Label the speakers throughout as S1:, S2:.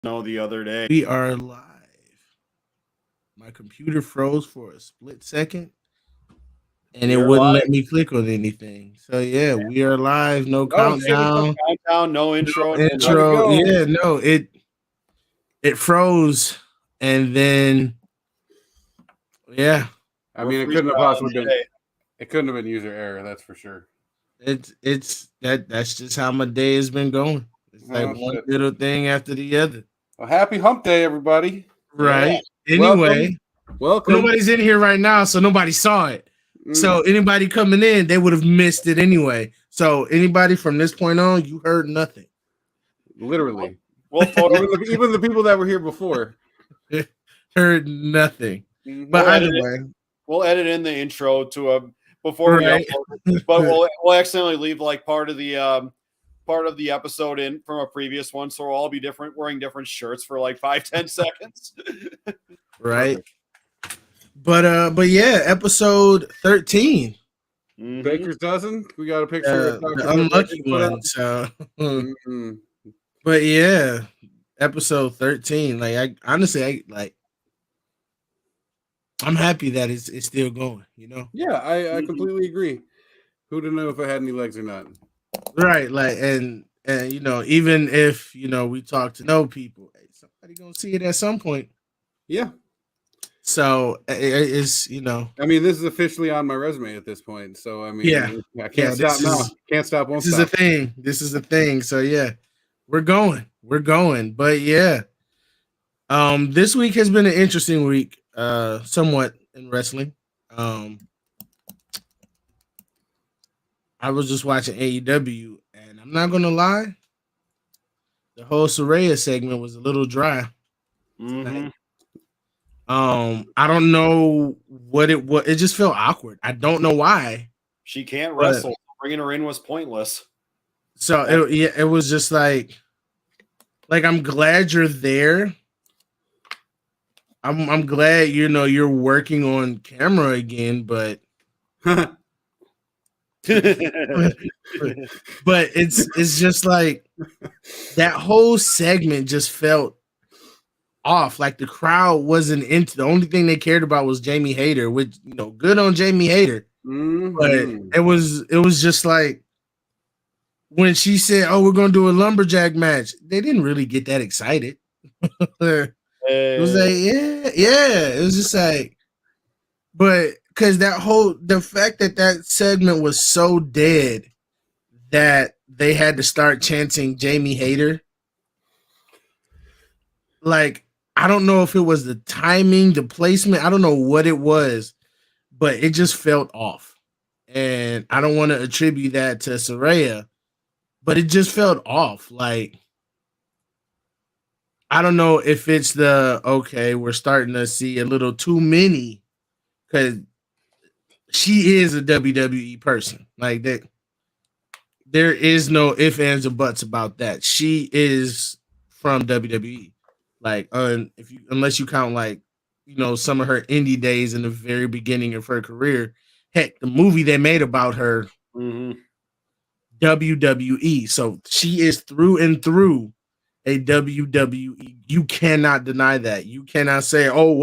S1: No, the other day.
S2: We are live. My computer froze for a split second and
S1: We
S2: it
S1: are
S2: wouldn't
S1: live.
S2: let me click on anything. So yeah, we are live. No
S3: Oh shit!
S1: No
S2: countdown,
S1: countdown, no intro,
S2: no
S1: no
S3: How'd it
S1: nothing.
S2: intro.
S3: go?
S2: Yeah, no, it froze and then yeah,
S3: I
S1: We're
S3: mean, it couldn't have
S1: freestyling
S3: possibly been.
S1: today.
S3: It couldn't have been user error. That's for sure.
S2: that's just how my day has been going. It's like
S3: Oh
S2: one
S3: shit!
S2: little thing after the other.
S3: Well, happy Hump Day, everybody.
S1: Yeah.
S2: Right.
S3: Welcome,
S2: Anyway, well,
S3: welcome.
S2: nobody's in here right now, so nobody saw it.
S3: Mm,
S2: So anybody coming in, they would have missed it anyway. So anybody from this point on, you heard nothing.
S3: literally,
S1: We'll photo
S3: even the people that were here before.
S2: Heard nothing.
S3: Mhm.
S2: But
S1: we'll
S2: either
S1: edit it.
S2: way,
S1: We'll edit in the intro to a before we
S2: right?
S1: upload it. But we'll accidentally leave like part of the episode in from a previous one, so we'll all be different wearing different shirts for like 5-10 seconds.
S2: Right.
S3: Perfect.
S2: But yeah, episode 13.
S1: Mhm.
S3: Baker's dozen. We got a picture of
S2: The
S3: Dr. Britt Baker
S2: unlucky
S3: put up.
S2: one. So
S3: Mhm.
S2: but yeah, episode 13. Like I honestly I like I'm happy that it's still going, you know?
S3: Yeah, I
S1: Mhm.
S3: completely agree. Who didn't know if it had any legs or not?
S2: Right, like and you know, even if you know we talk to know people, hey, somebody gonna see it at some point.
S3: Yeah,
S2: So it's you know,
S3: I mean, this is officially on my resume at this point. So I
S2: yeah,
S3: mean, I
S2: yeah.
S3: can't stop now. Can't stop, won't
S2: This is a
S3: stop.
S2: thing. This is a thing. So yeah, we're going. But yeah, this week has been an interesting week, somewhat in wrestling. Um, I was just watching AEW, and I'm not gonna lie, the whole Soraya segment was a little dry tonight.
S1: Mhm.
S2: I don't know what it was. It just felt awkward. I don't know why.
S1: She can't
S2: But
S1: wrestle. Bringing her in was pointless.
S2: so it was just like I'm glad you're there. I'm glad you know you're working on camera again, but but it's just like that whole segment just felt off. Like the crowd wasn't into the only thing they cared about was Jamie Hayter, which you know, good on Jamie Hayter. But
S3: Mhm.
S2: it was just like when she said, "Oh, we're gonna do a lumberjack match," they didn't really get that excited. It was like, yeah, yeah. It was just like, but because the fact that that segment was so dead that they had to start chanting Jamie Hayter. Like, I don't know if it was the timing, the placement. I don't know what it was, but it just felt off. And I don't want to attribute that to Soraya, but it just felt off. Like, I don't know if it's the okay, we're starting to see a little too many because she is a WWE person. Like that, there is no ifs, ands, or buts about that. She is from WWE. Like, if you unless you count like you know some of her indie days in the very beginning of her career. Heck, the movie they made about her,
S1: Mhm.
S2: WWE. So she is through and through a WWE. You cannot deny that. You cannot say, "Oh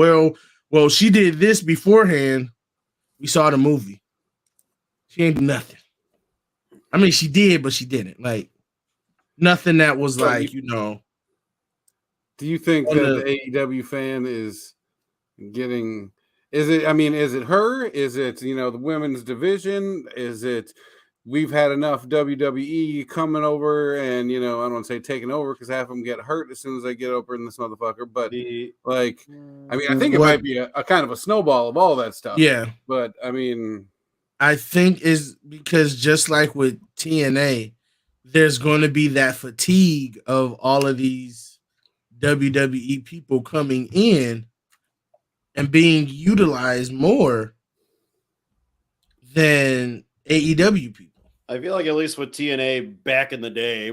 S2: well, she did this beforehand." We saw the movie. She ain't do nothing. I mean, she did, but she didn't. Like nothing that was
S3: So,
S2: like you know
S3: do you think
S2: on
S3: that
S2: the
S3: the AEW fan is getting? Is it? I mean, is it her? Is it the women's division? Is it? We've had enough WWE coming over, and I don't want to say taking over because half of them get hurt as soon as they get over in this motherfucker. But
S1: The
S3: like, I mean, I think it
S2: what?
S3: might be a kind of a snowball of all that stuff.
S2: Yeah,
S3: But I mean,
S2: I think is because just like with TNA, there's going to be that fatigue of all of these WWE people coming in and being utilized more than AEW people.
S1: I feel like at least with TNA back in the day,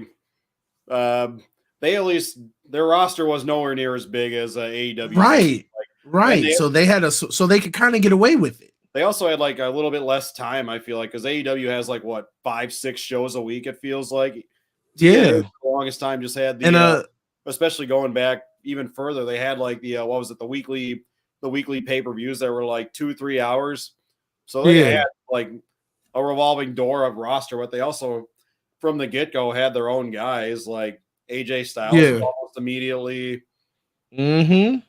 S1: they at least their roster was nowhere near as big as AEW's.
S2: Right,
S1: And
S2: right. So they had so they could kind of get away with it.
S1: they also had like a little bit less time. I feel like because AEW has like what 5-6 shows a week. It feels like
S2: Yeah,
S1: TNA for the longest time just had
S2: and
S1: the especially going back even further, they had like the what was it, the weekly pay-per-views that were like 2-3 hours. So they had like a revolving door of roster, but they also from the get-go had their own guys like AJ Styles almost immediately.
S2: Mm-hmm.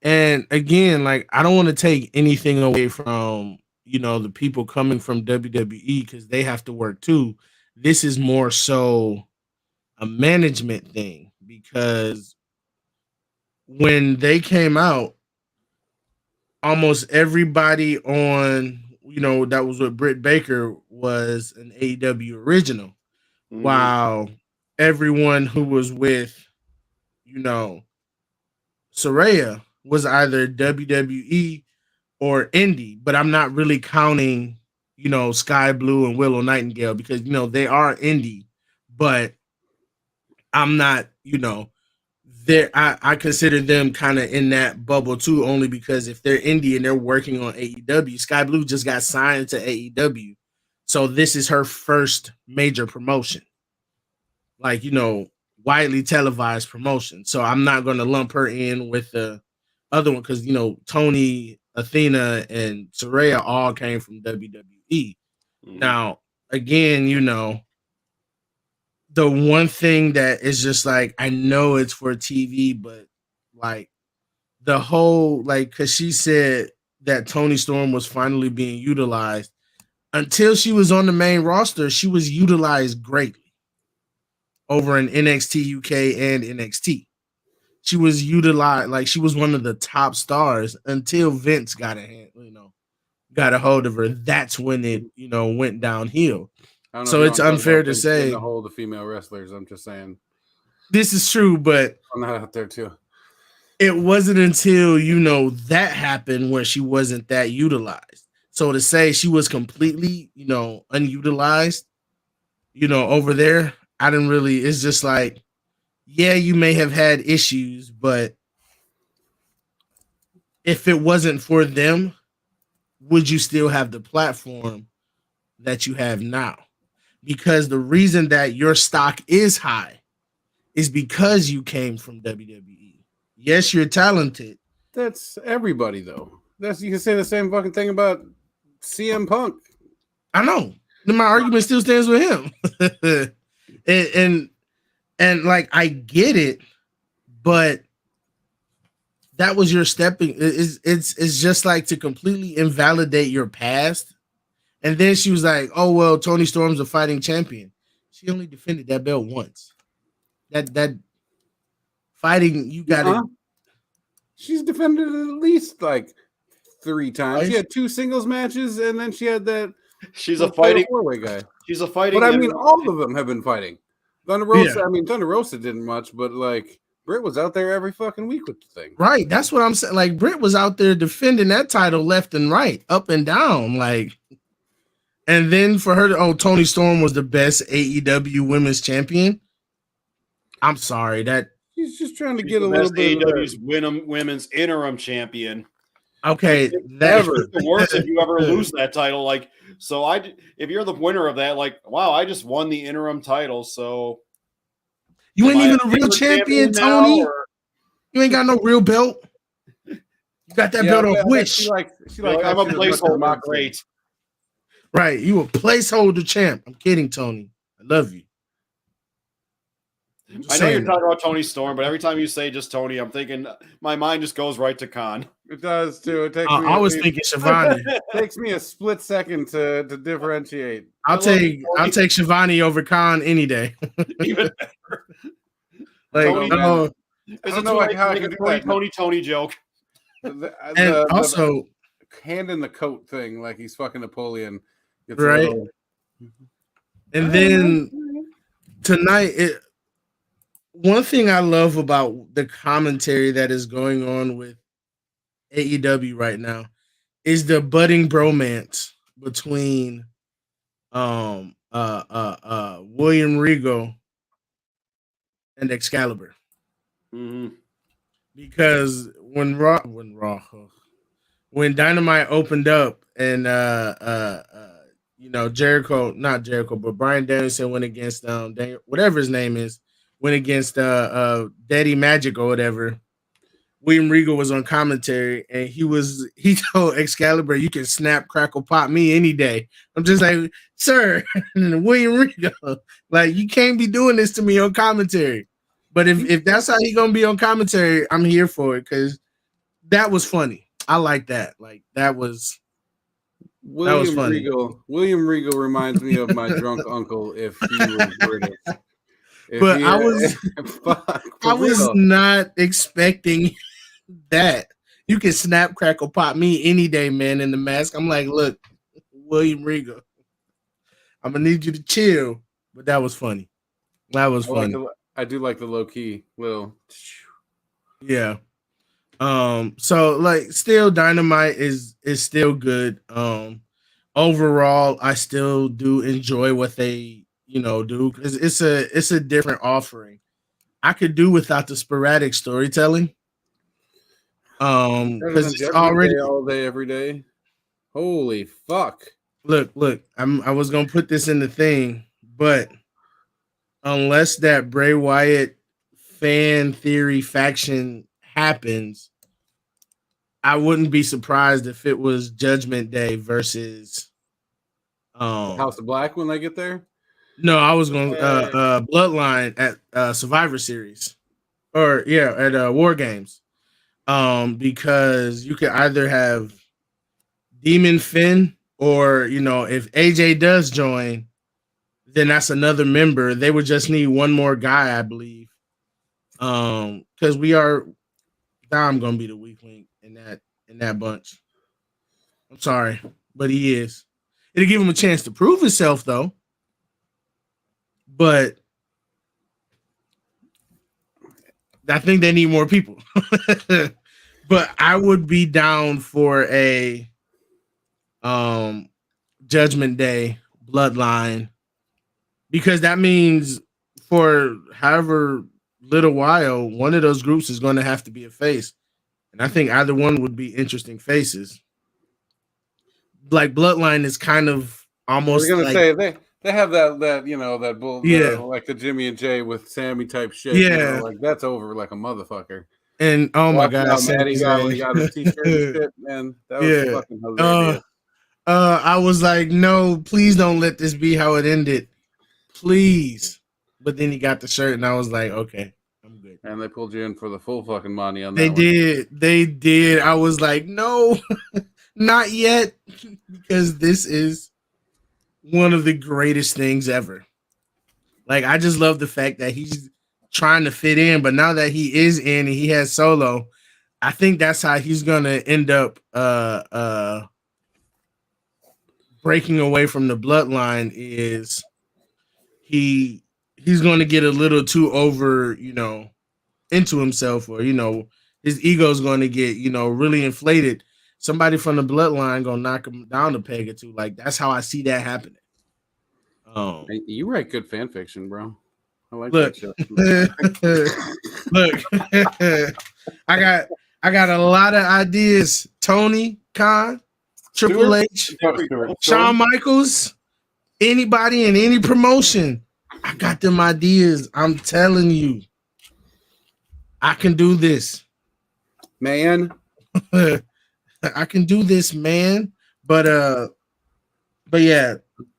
S2: And again, like I don't want to take anything away from the people coming from WWE because they have to work too. This is more so a management thing because when they came out, almost everybody on that was with Britt Baker was an AEW original, while everyone who was with Saraya was either WWE or indie, but I'm not really counting Sky Blue and Willow Nightingale because they are indie, but I'm not there. I consider them kind of in that bubble too, only because if they're indie and they're working on AEW, Sky Blue just got signed to AEW, so this is her first major promotion, like widely televised promotion. So I'm not going to lump her in with the other one because Tony, Athena, and Saraya all came from WWE. Now, again, the one thing that is just like I know it's for TV, but like the whole because she said that Toni Storm was finally being utilized. Until she was on the main roster, she was utilized greatly over in NXT UK and NXT. She was utilized like she was one of the top stars until Vince got a hold of her. That's when it went downhill. So it's unfair to say
S3: the whole the female wrestlers. I'm just saying
S2: this is true, but
S3: I'm not out there too.
S2: It wasn't until that happened where she wasn't that utilized. So to say she was completely unutilized, over there, I didn't really. It's just like, yeah, you may have had issues, but if it wasn't for them, would you still have the platform that you have now? Because the reason that your stock is high is because you came from WWE. Yes, you're talented.
S3: That's everybody, though. You can say the same fucking thing about CM Punk.
S2: I know. My argument still stands with him. and like I get it, but that was your stepping. It's just like to completely invalidate your past. And then she was like, "Oh well, Toni Storm's a fighting champion. She only defended that belt once. That fighting, you got it.
S3: She's defended it at least like 3 times. She had 2 singles matches, and then she had that.
S1: She's a fighting
S3: 4-way guy.
S1: She's a fighting.
S3: But I mean, all of them have been fighting. Thunder Rosa. Yeah. I mean, Thunder Rosa didn't much, but like Britt was out there every fucking week with the thing.
S2: Right. That's what I'm saying. Like Britt was out there defending that title left and right, up and down, like. And then for her to, Toni Storm was the best AEW women's champion. I'm sorry that
S3: she's just trying to get a little bit
S1: AEW's women's interim champion.
S2: Okay,
S1: that's the worst if you ever lose that title. Like, so if you're the winner of that, like, wow, I just won the interim title. So
S2: you ain't even a real champion, Tony. You ain't got no real belt. You got that belt off Wish.
S1: I'm a placeholder. Great.
S2: Right, you a placeholder champ. I'm kidding, Tony. I love you.
S1: I know you're talking about Toni Storm, but every time you say just Tony, I'm thinking my mind just goes right to Khan.
S3: It does too. It takes
S2: I was thinking Shivani.
S3: It takes me a split second to differentiate.
S2: I'll take Shivani over Khan any day.
S1: Even better.
S2: Like,
S1: Tony, I don't know like how I can do that. Tony joke.
S2: And also
S3: hand in the coat thing, like he's fucking Napoleon.
S2: Right. And then tonight, one thing I love about the commentary that is going on with AEW right now is the budding bromance between William Regal and Excalibur.
S1: Mm-hmm.
S2: Because when Dynamite opened up and Jericho, not Jericho, but Bryan Danielson went against Daniel, whatever his name is, went against Daddy Magic or whatever. William Regal was on commentary, and he told Excalibur, "You can snap, crackle, pop me any day." I'm just like, sir, William Regal, like you can't be doing this to me on commentary. But if that's how he gonna be on commentary, I'm here for it because that was funny. I like that. Like that was funny.
S3: Regal. William Regal reminds me of my drunk uncle if he was British.
S2: But I was not expecting that. You can snap, crackle, pop me any day, man, in the mask. I'm like, look, William Regal, I'm gonna need you to chill. But that was funny. That was funny.
S3: I do like the low key little.
S2: Yeah. So like still Dynamite is still good. Overall, I still do enjoy what they do because it's a different offering. I could do without the sporadic storytelling. Because it's already
S3: all day, every day. Holy fuck.
S2: Look, I was gonna put this in the thing, but unless that Bray Wyatt fan theory faction happens, I wouldn't be surprised if it was Judgment Day versus
S3: House of Black when they get there.
S2: No, I was going Bloodline at Survivor Series, or at War Games, because you could either have Demon Finn, or if AJ does join, then that's another member. They would just need one more guy, I believe, because Dom gonna be the weak link in that bunch. I'm sorry, but he is. It'll give him a chance to prove himself, though. But I think they need more people. But I would be down for a Judgment Day Bloodline, because that means for however little while, one of those groups is going to have to be a face. And I think either one would be interesting faces. Like Bloodline is kind of almost.
S3: I was gonna say they have that bull, like the Jimmy and Jay with Sammy type shit.
S2: Yeah,
S3: like that's over like a motherfucker.
S2: And oh my god,
S3: Maddie got his t-shirt and shit, man. That was fucking hilarious.
S2: I was like, no, please don't let this be how it ended, please. But then he got the shirt, and I was like, okay, I'm good.
S3: And they pulled you in for the full fucking money on
S2: that. They did. I was like, no. Not yet, because this is one of the greatest things ever. Like, I just love the fact that he's trying to fit in, but now that he is in and he has Solo, I think that's how he's gonna end up breaking away from the Bloodline. Is he's going to get a little too over, into himself, or his ego's going to get really inflated. Somebody from the Bloodline gonna knock him down a peg or two. Like, that's how I see that happening.
S3: You write good fan fiction, bro. I like
S2: that
S3: shit.
S2: Look, I got a lot of ideas. Tony Khan, Triple H, Shawn Michaels, anybody in any promotion. I got them ideas. I'm telling you, I can do this,
S3: man.
S2: I can do this, man. But yeah.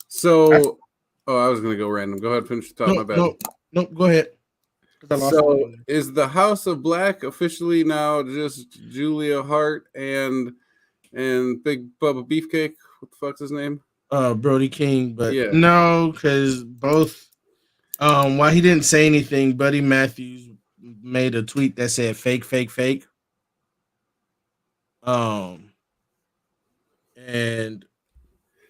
S3: So, I was gonna go random. Go ahead, finish the talk. My bad.
S2: No, go ahead.
S3: So, is the House of Black officially now just Julia Hart and Big Bubba Beefcake? What the fuck's his name?
S2: Brody King. But no, because both. While he didn't say anything, Buddy Matthews made a tweet that said "fake, fake, fake." And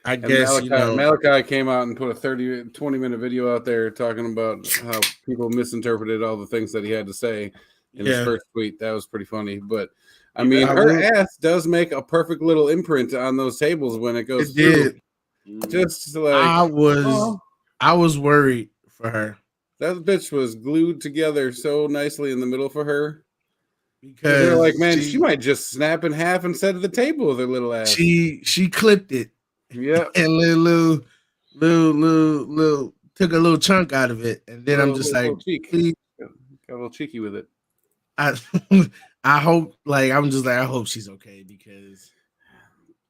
S2: I guess
S3: Malachi came out and put a 20-minute video out there talking about how people misinterpreted all the things that he had to say in his first tweet. That was pretty funny. But I mean, her ass does make a perfect little imprint on those tables when it goes through. Just like
S2: I was worried for her.
S3: That bitch was glued together so nicely in the middle for her.
S2: Because
S3: they're like, man, she might just snap in half instead of the table with her little ass.
S2: She clipped it.
S3: Yeah.
S2: And little took a little chunk out of it. And then I'm just like, please
S3: Got a little cheeky with it.
S2: I I hope I hope she's okay because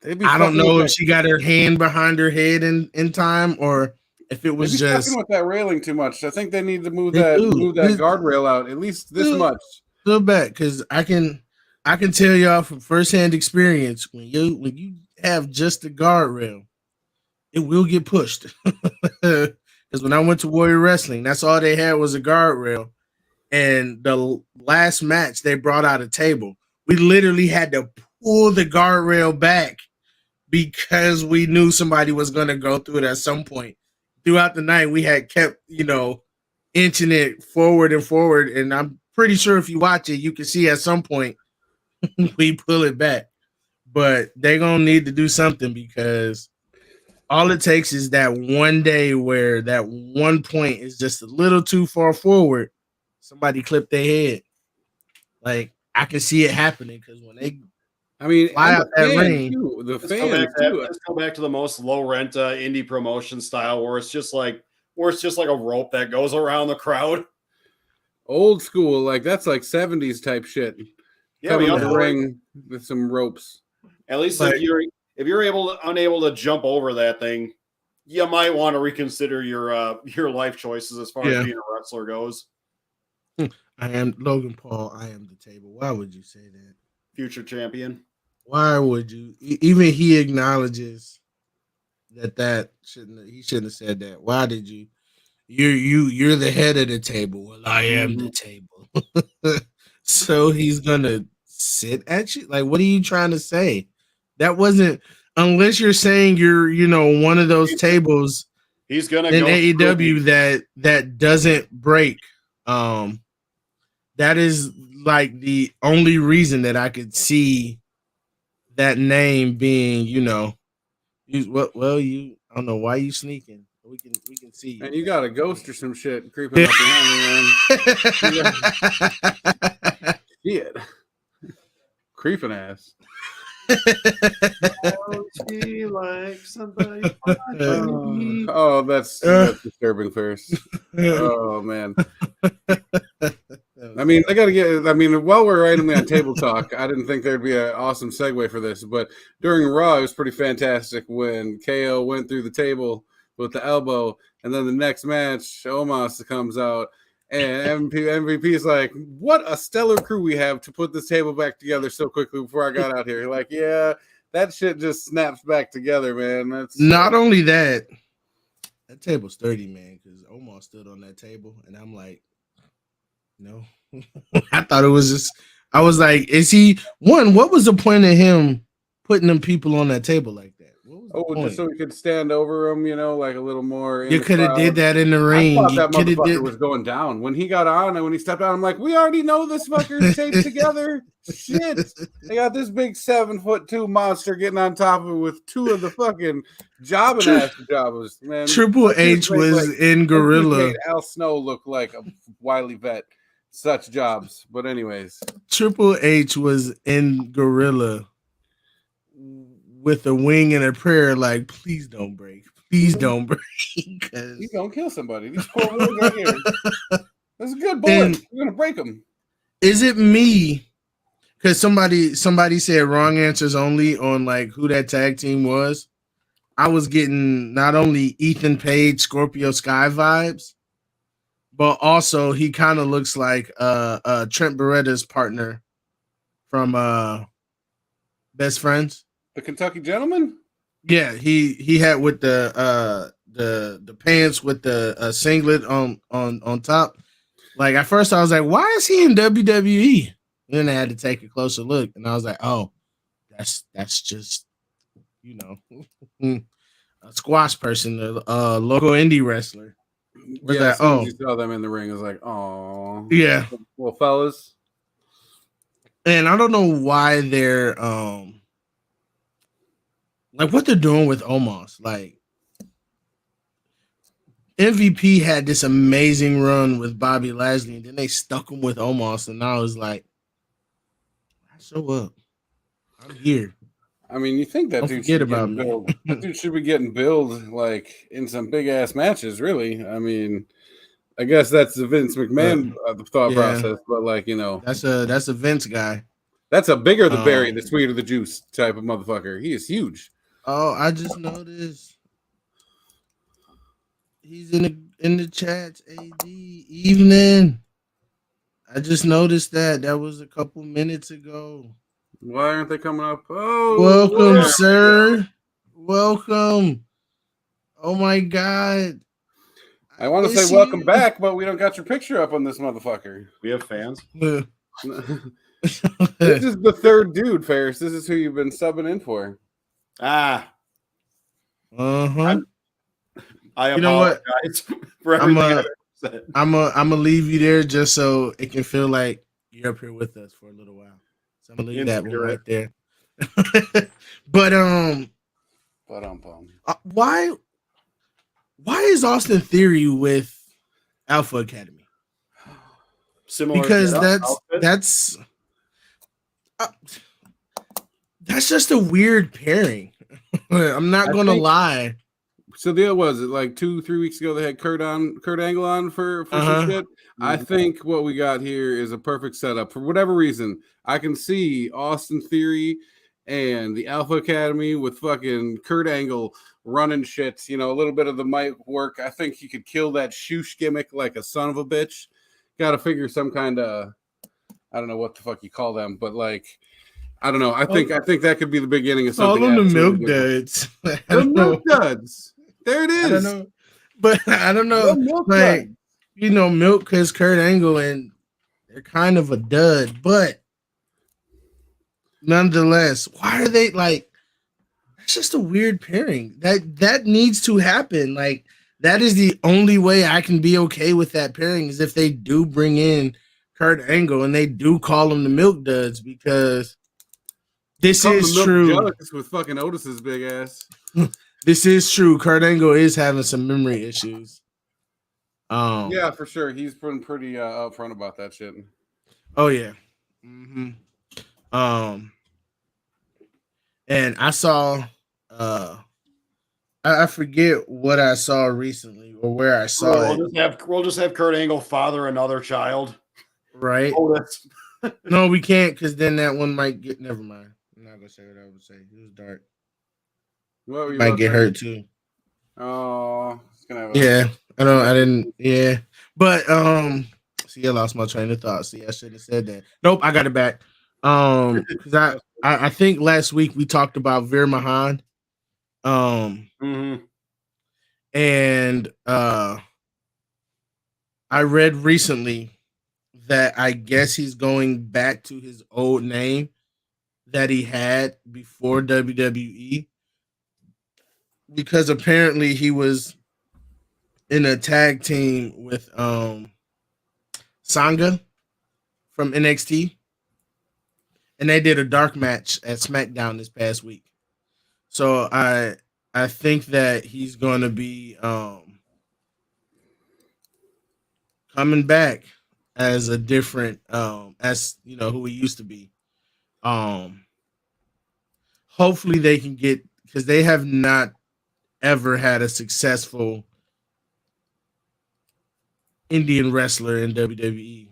S3: They'd be
S2: I don't
S3: fucking with
S2: know if
S3: that-
S2: she got her hand behind her head in time or if it
S3: they'd
S2: was
S3: be
S2: just
S3: fucking with that railing too much. I think they need to move
S2: They
S3: that
S2: do.
S3: guardrail out at least this
S2: Dude.
S3: much.
S2: Feel bad because I can tell y'all from firsthand experience when you have just a guardrail, it will get pushed. Because when I went to Warrior Wrestling, that's all they had was a guardrail. And the last match, they brought out a table. We literally had to pull the guardrail back because we knew somebody was going to go through it at some point. Throughout the night, we had kept, inching it forward and forward. And I'm pretty sure if you watch it, you can see at some point we pull it back. But they're going to need to do something because all it takes is that one day where that one point is just a little too far forward. Somebody clipped their head. Like, I can see it happening because when they fly out that ring.
S3: The
S1: Let's
S3: fans too.
S1: let's go back to the most low rent indie promotion style where it's just like a rope that goes around the crowd.
S3: Old school, like that's like 70s type shit.
S1: Yeah,
S3: Coming
S1: we
S3: to the
S1: also,
S3: ring with some ropes.
S1: at least
S2: Like-
S1: if you're unable to jump over that thing, you might want to reconsider your life choices as far as being a wrestler goes.
S2: I am Logan Paul. I am the table. Why would you say that?
S1: Future champion.
S2: Why would you? Even he acknowledges that he shouldn't have said that. Why did you? You're the head of the table. Well, I am the table. So he's gonna sit at you. Like, what are you trying to say? That wasn't unless you're saying you're one of those tables
S1: He's gonna
S2: in
S1: go
S2: AEW that doesn't break. That is like the only reason that I could see that name being, I don't know why you sneaking. We can see you.
S3: And you got a ghost or some shit creeping up behind me, man. Shit. Creeping ass.
S1: like somebody.
S3: Oh, that's disturbing, first. Oh man. I mean, while we're randomly on table talk, I didn't think there'd be an awesome segue for this, but during Raw, it was pretty fantastic when KO went through the table with the elbow, and then the next match, Omos comes out, and MVP is like, "What a stellar crew we have to put this table back together so quickly before I got out here." Like, yeah, that shit just snaps back together, man. That's
S2: not only that table's sturdy, man, because Omos stood on that table, and I'm like, no. I thought it was just. I was like, is he one? What was the point of him putting them people on that table like that? What was the point?
S3: just so we could stand over him, like a little more.
S2: You could have did that in the ring.
S3: I thought that motherfucker was going down when he got on, and when he stepped out, I'm like, we already know this fucker's taped together. Shit, they got this big 7'2" monster getting on top of it with two of the fucking jobbing ass jobbers, man.
S2: Triple H was in Gorilla.
S3: Al Snow looked like a wily vet. Such jobs, but anyways,
S2: Triple H was in Gorilla with a wing and a prayer, like, please don't break, please don't break.
S3: He's gonna kill somebody. These poor boys right here. That's a good boy. You're gonna break them.
S2: Is it me? Because somebody said wrong answers only on like who that tag team was. I was getting not only Ethan Page, Scorpio Sky vibes, but also he kind of looks like Trent Beretta's partner from Best Friends.
S3: The Kentucky Gentleman?
S2: Yeah, he had with the pants with the singlet on top. Like at first I was like, why is he in WWE? And then I had to take a closer look, and I was like, oh, that's just a squash person, a local indie wrestler.
S3: Yeah, as soon as you saw them in the ring, I was like, oh,
S2: yeah.
S3: Well, fellas,
S2: and I don't know why they're like what they're doing with Omos. Like MVP had this amazing run with Bobby Lashley, and then they stuck him with Omos, and I was like, I show up. I'm here.
S3: I mean, you think that dude should
S2: about
S3: billed. That dude should be getting billed like in some big ass matches, really. I mean, I guess that's the Vince McMahon thought
S2: yeah.
S3: process, but like, you know,
S2: That's a Vince guy.
S3: that's a bigger the berry,
S2: Um,
S3: the sweeter the juice type of motherfucker. He is huge.
S2: Oh, I just noticed he's in the chats. AD evening. I just noticed that was a couple minutes ago.
S3: Why aren't they coming up? Oh,
S2: Welcome,
S3: there we
S2: sir. Welcome. Oh my god.
S3: I want to say
S2: miss
S3: welcome
S2: you.
S3: back, but we don't got your picture up on this motherfucker.
S1: We have fans.
S3: This is the third dude, Ferris. This is who you've been subbing in for.
S1: Ah,
S2: Uh-huh.
S1: I
S2: You know what?
S1: apologize for everything
S2: I'm
S1: I've said.
S2: I'm gonna leave you there just so it can feel like you're up here with us for a little while. So I'm gonna leave that one right there. But why is Austin Theory with Alpha Academy?
S1: Similar
S2: Because
S1: outfit?
S2: that's just a weird pairing. I'm not gonna lie.
S3: So the was it like 2-3 weeks ago they had Kurt Angle on for some shit. I think what we got here is a perfect setup for whatever reason. I can see Austin Theory and the Alpha Academy with fucking Kurt Angle running shit. You know, a little bit of the mic work. I think he could kill that shoosh gimmick like a son of a bitch. Got to figure some kind of, I don't know what the fuck you call them, but like, I don't know. I think that could be the beginning of something.
S2: All them the milk duds.
S3: The milk duds. There it is.
S2: I don't know, but I don't know. Like, you know, Milk because Kurt Angle and they're kind of a dud, but nonetheless, why are they like? That's just a weird pairing. That needs to happen. Like, that is the only way I can be okay with that pairing is if they do bring in Kurt Angle and they do call them the Milk Duds because this is true.
S3: With fucking Otis's big ass.
S2: This is true. Kurt Angle is having some memory issues.
S3: Yeah, for sure. He's been pretty upfront about that shit.
S2: Oh yeah. Mm-hmm. And I saw I forget what I saw recently or where I saw it.
S1: We'll just have Kurt Angle father another child.
S2: Right. No, we can't because then that one might get never mind. I'm not gonna say what I would say. It was dark.
S3: What
S2: might get hurt too.
S3: Oh,
S2: yeah. I didn't. Yeah, but see, I lost my train of thought. See, I shouldn't have said that. Nope, I got it back. Because I think last week we talked about Veer Mahaan. And I read recently that I guess he's going back to his old name that he had before WWE. Because apparently he was in a tag team with Sangha from NXT. And they did a dark match at SmackDown this past week. So I think that he's going to be coming back as a different as you know who he used to be. Hopefully they can get because they have not ever had a successful Indian wrestler in WWE.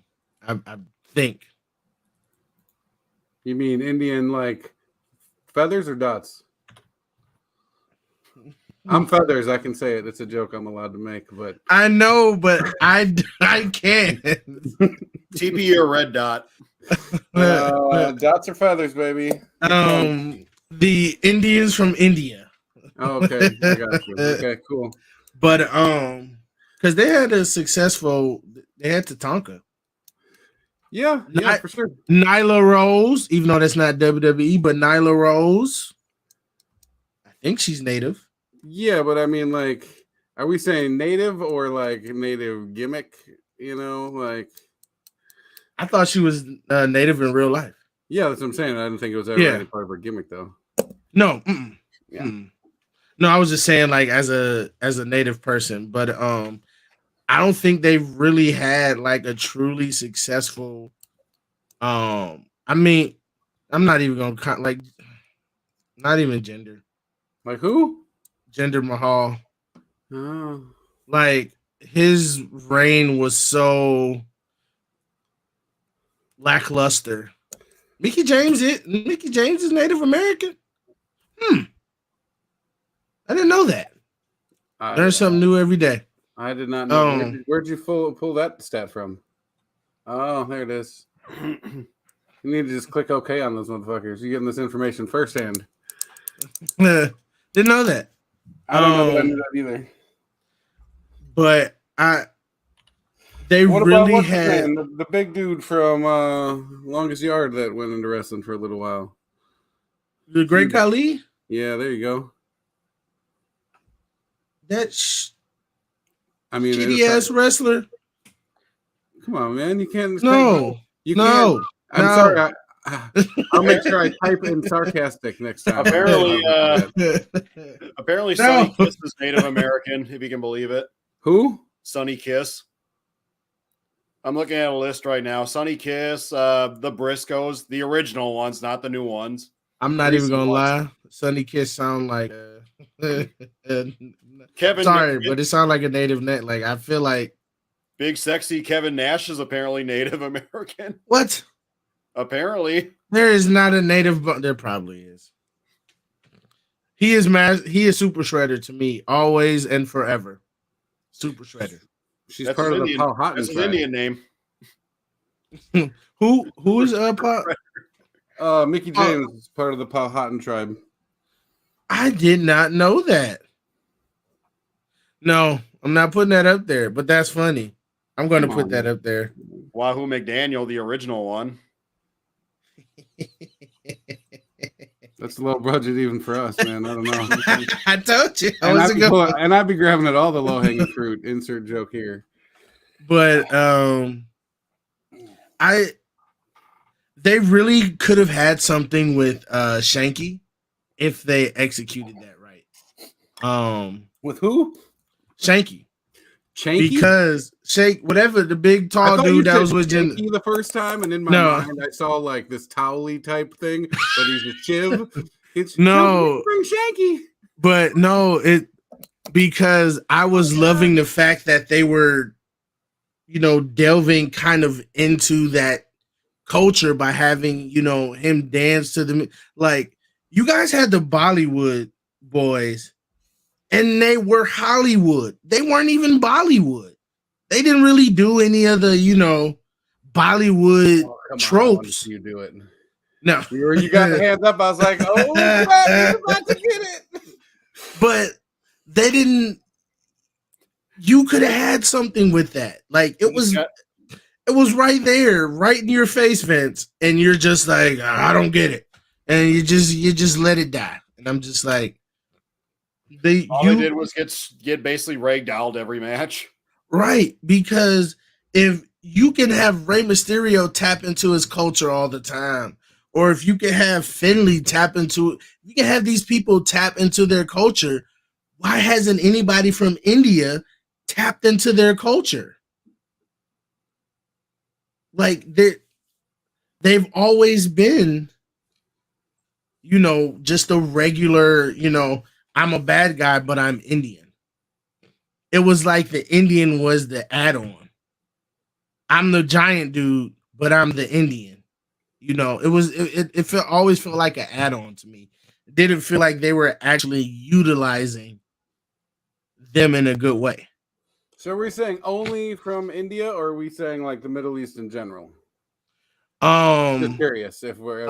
S2: I think.
S3: You mean Indian like feathers or dots? I'm feathers. I can say it. It's a joke I'm allowed to make, but
S2: I know, but I can't.
S1: TP your red dot.
S3: Dots or feathers, baby.
S2: The Indians from India.
S3: Oh, okay, I got you. Okay, cool.
S2: But because they had a successful, they had Tatanka.
S3: Yeah, for sure.
S2: Nyla Rose, even though that's not WWE, but Nyla Rose, I think she's native.
S3: Yeah, but I mean, like, are we saying native or like native gimmick? You know, like,
S2: I thought she was native in real life.
S3: Yeah, that's what I'm saying. I didn't think it was ever any part of her gimmick, though.
S2: No. No, I was just saying, like, as a native person, but I don't think they've really had like a truly successful. I mean, I'm not even gonna like, not even Jinder.
S3: Like who?
S2: Jinder Mahal.
S3: Oh.
S2: Like his reign was so lackluster. Mickey James is Native American. I didn't know that. Learn something new every day.
S3: I did not know. Where'd you pull that stat from? Oh, there it is. You need to just click OK on those motherfuckers. You're getting this information firsthand.
S2: Didn't know that.
S3: I don't know that I knew that either.
S2: But they
S3: what
S2: really
S3: about
S2: had
S3: the big dude from Longest Yard that went into wrestling for a little while.
S2: the Great Khali.
S3: Yeah, there you go.
S2: That
S3: I mean,
S2: shitty ass wrestler.
S3: Come on, man. You can't.
S2: No,
S3: you
S2: no.
S3: Can't. I'm sorry. I'll make sure I type in sarcastic next time.
S1: Apparently, Sonny Kiss is Native American, if you can believe it.
S3: Who?
S1: Sonny Kiss. I'm looking at a list right now. Sonny Kiss, the Briscoes, the original ones, not the new ones.
S2: I'm not even gonna lie. Sonny Kiss sound like
S1: Kevin.
S2: Sorry, but it sounds like a native net. Like I feel like
S1: big sexy Kevin Nash is apparently Native American.
S2: What?
S1: Apparently,
S2: there is not a native. There probably is. He is He is Super Shredder to me, always and forever. Super Shredder.
S3: She's part of the Paul Hotton.
S1: That's his Indian name.
S2: Who's Paul?
S3: Mickey James is part of the Powhatan tribe.
S2: I did not know that. No, I'm not putting that up there, but that's funny. I'm going to put that up there.
S1: Wahoo McDaniel, the original one.
S3: That's a low budget even for us, man. I don't know.
S2: I told you.
S3: And I'd be grabbing at all the low hanging fruit. Insert joke here.
S2: But they really could have had something with Shanky if they executed that right.
S3: With who?
S2: Shanky.
S3: Shanky?
S2: Because whatever the big tall dude that was with
S3: Shanky the first time, and in my mind I saw like this towel-y type thing, but he's a chiv. Bring Shanky.
S2: But no, because I was loving the fact that they were, delving kind of into that culture by having, him dance to the, like, you guys had the Bollywood boys and they were Hollywood. They weren't even Bollywood. They didn't really do any of the, Bollywood tropes.
S3: You do it.
S2: No.
S3: You got the hands up. I was like, oh, crap, you're about to get it.
S2: But they didn't. You could have had something with that. Like, it was right there, right in your face, Vince. And you're just like, I don't get it. And you just let it die. And I'm just like,
S1: they did was get basically ragdolled every match.
S2: Right. Because if you can have Rey Mysterio tap into his culture all the time, or if you can have Finley tap into it, you can have these people tap into their culture. Why hasn't anybody from India tapped into their culture? Like they've always been, just a regular, I'm a bad guy, but I'm Indian. It was like the Indian was the add-on. I'm the giant dude, but I'm the Indian. It always felt like an add-on to me. It didn't feel like they were actually utilizing them in a good way.
S3: So are we saying only from India, or are we saying like the Middle East in general? Just curious if we're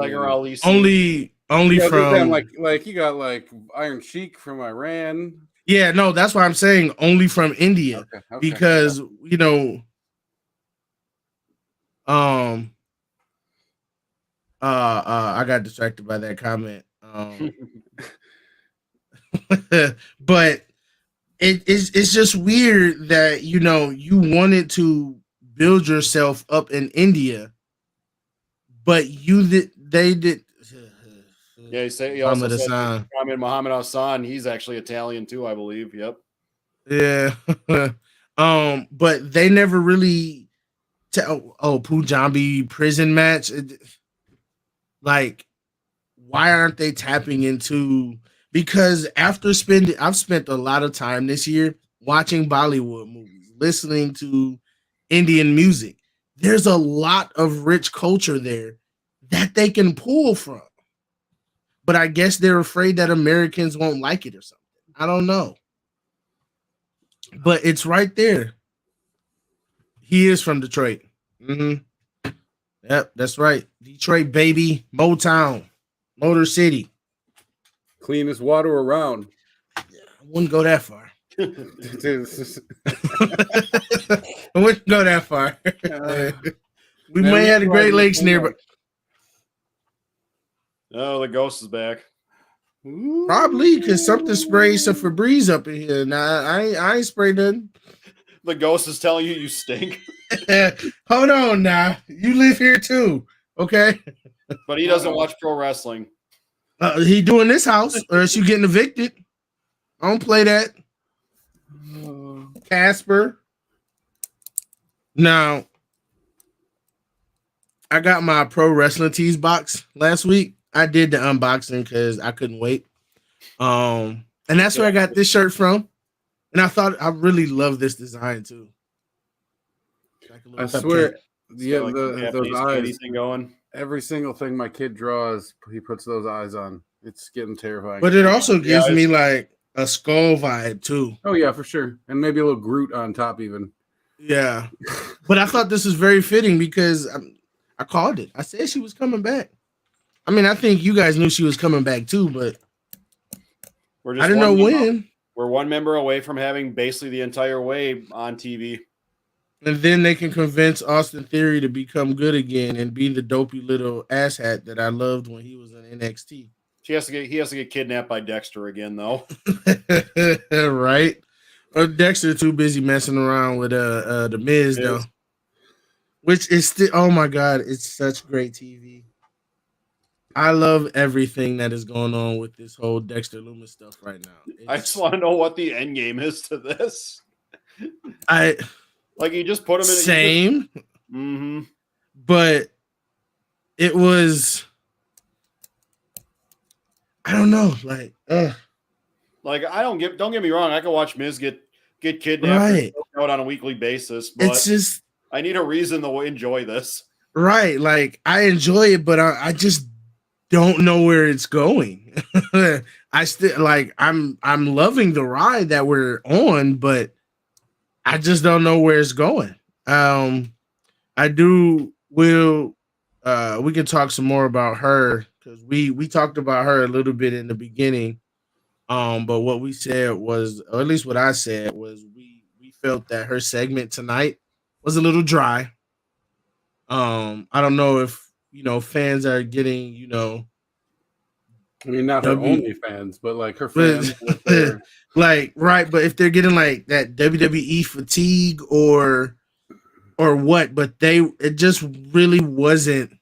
S2: only from
S3: like you got like Iron Sheik from Iran.
S2: Yeah, no, that's why I'm saying only from India. Okay, because I got distracted by that comment. But it's just weird that you wanted to build yourself up in India, but they did.
S1: Yeah, he also said Muhammad Hassan. He's actually Italian too, I believe. Yep.
S2: Yeah. But they never really. Punjabi prison match. Like, why aren't they tapping into? Because I've spent a lot of time this year watching Bollywood movies, listening to Indian music. There's a lot of rich culture there that they can pull from. But I guess they're afraid that Americans won't like it or something. I don't know. But it's right there. He is from Detroit. Mm-hmm. Yep, that's right. Detroit, baby. Motown. Motor City.
S3: Cleanest water around.
S2: I wouldn't go that far. I wouldn't go that far. We
S3: man,
S2: may have the
S3: we
S2: Great
S3: tried
S2: Lakes
S3: to-
S2: near, but
S1: Oh, the ghost is back.
S2: probably because something sprayed some Febreze up in here. Nah, I ain't sprayed nothing.
S1: The ghost is telling you you stink,
S2: Hold on now. You live here too. Okay.
S1: but he doesn't watch pro wrestling.
S2: He doing this house, or else you getting evicted. I don't play that. Casper. Now, I got my pro wrestling tees box last week. I did the unboxing because I couldn't wait. And that's where I got this shirt from. And I thought I really love this design too. Like a little
S3: I swear,
S2: cupcake.
S3: yeah,
S1: Like
S3: those
S1: Japanese
S3: eyes.
S1: candy thing going.
S3: Every single thing my kid draws, he puts those eyes on. It's getting terrifying.
S2: But it also gives
S1: Yeah,
S2: me like a skull vibe too.
S3: Oh yeah, for sure, and maybe a little Groot on top even.
S2: Yeah. But I thought this was very fitting because I called it. I said she was coming back. I mean, I think you guys knew she was coming back too, but
S1: We're
S2: I didn't know when.
S1: We're one member away from having basically the entire way on TV.
S2: And then they can convince Austin Theory to become good again and be the dopey little asshat that I loved when he was in NXT.
S1: He has to get kidnapped by Dexter again, though.
S2: Right? Or Dexter too busy messing around with the Miz though. Which is still, oh my god, it's such great TV. I love everything that is going on with this whole Dexter Lumis stuff right now.
S1: I just want to know what the end game is to this.
S2: I
S1: Like you just put him in.
S2: same,
S1: Mm-hmm.
S2: but it was, I don't know, like
S1: Like don't get me wrong. I can watch Miz get kidnapped
S2: Right.
S1: out on a weekly basis, but
S2: it's just
S1: I need a reason to enjoy this.
S2: right. Like I enjoy it, but I just don't know where it's going. I still like I'm loving the ride that we're on, but I just don't know where it's going. I do will we can talk some more about her because we talked about her a little bit in the beginning. But what we said was, or at least what I said was we felt that her segment tonight was a little dry. I don't know if fans are getting,
S3: I mean, not her
S2: W-
S3: only fans, but like her fans. with their-
S2: like right, but if they're getting like that WWE fatigue or what, but it just really wasn't,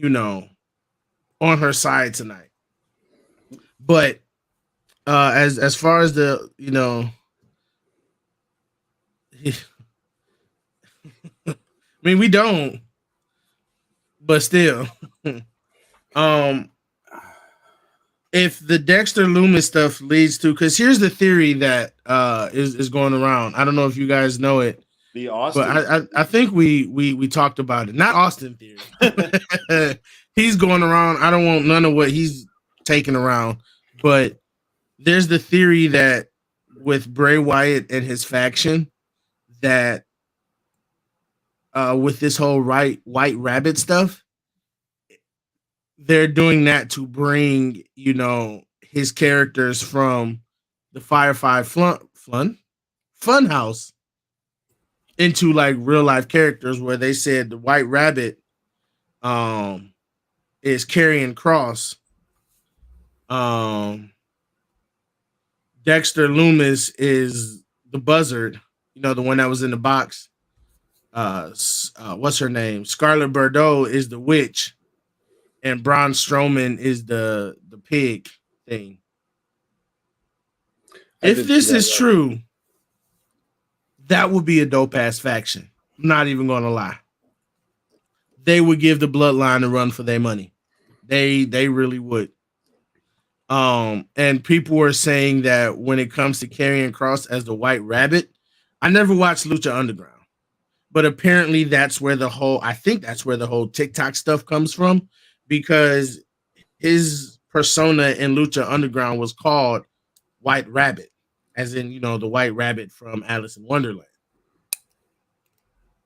S2: on her side tonight. But as far as the I mean, we don't, but still, if the Dexter Lumis stuff leads to, because here's the theory that is going around. I don't know if you guys know it,
S1: The Austin.
S2: but I think we talked about it. Not Austin Theory. He's going around. I don't want none of what he's taking around, but there's the theory that with Bray Wyatt and his faction, that with this whole White Rabbit stuff, they're doing that to bring, his characters from the Firefly Funhouse into like real life characters, where they said the White Rabbit is Karrion Kross. Dexter Lumis is the Buzzard, the one that was in the box. What's her name? Scarlett Bordeaux is the witch, and Braun Strowman is the pig thing.
S3: I
S2: If
S3: did
S2: this
S3: see that,
S2: is
S3: yeah.
S2: true, that would be a dope ass faction. I'm not even gonna lie. They would give the bloodline a run for their money. They really would. And people were saying that when it comes to Karrion Kross as the White Rabbit, I never watched Lucha Underground, but apparently I think that's where the whole TikTok stuff comes from, because his persona in Lucha Underground was called White Rabbit, as in, the White Rabbit from Alice in Wonderland.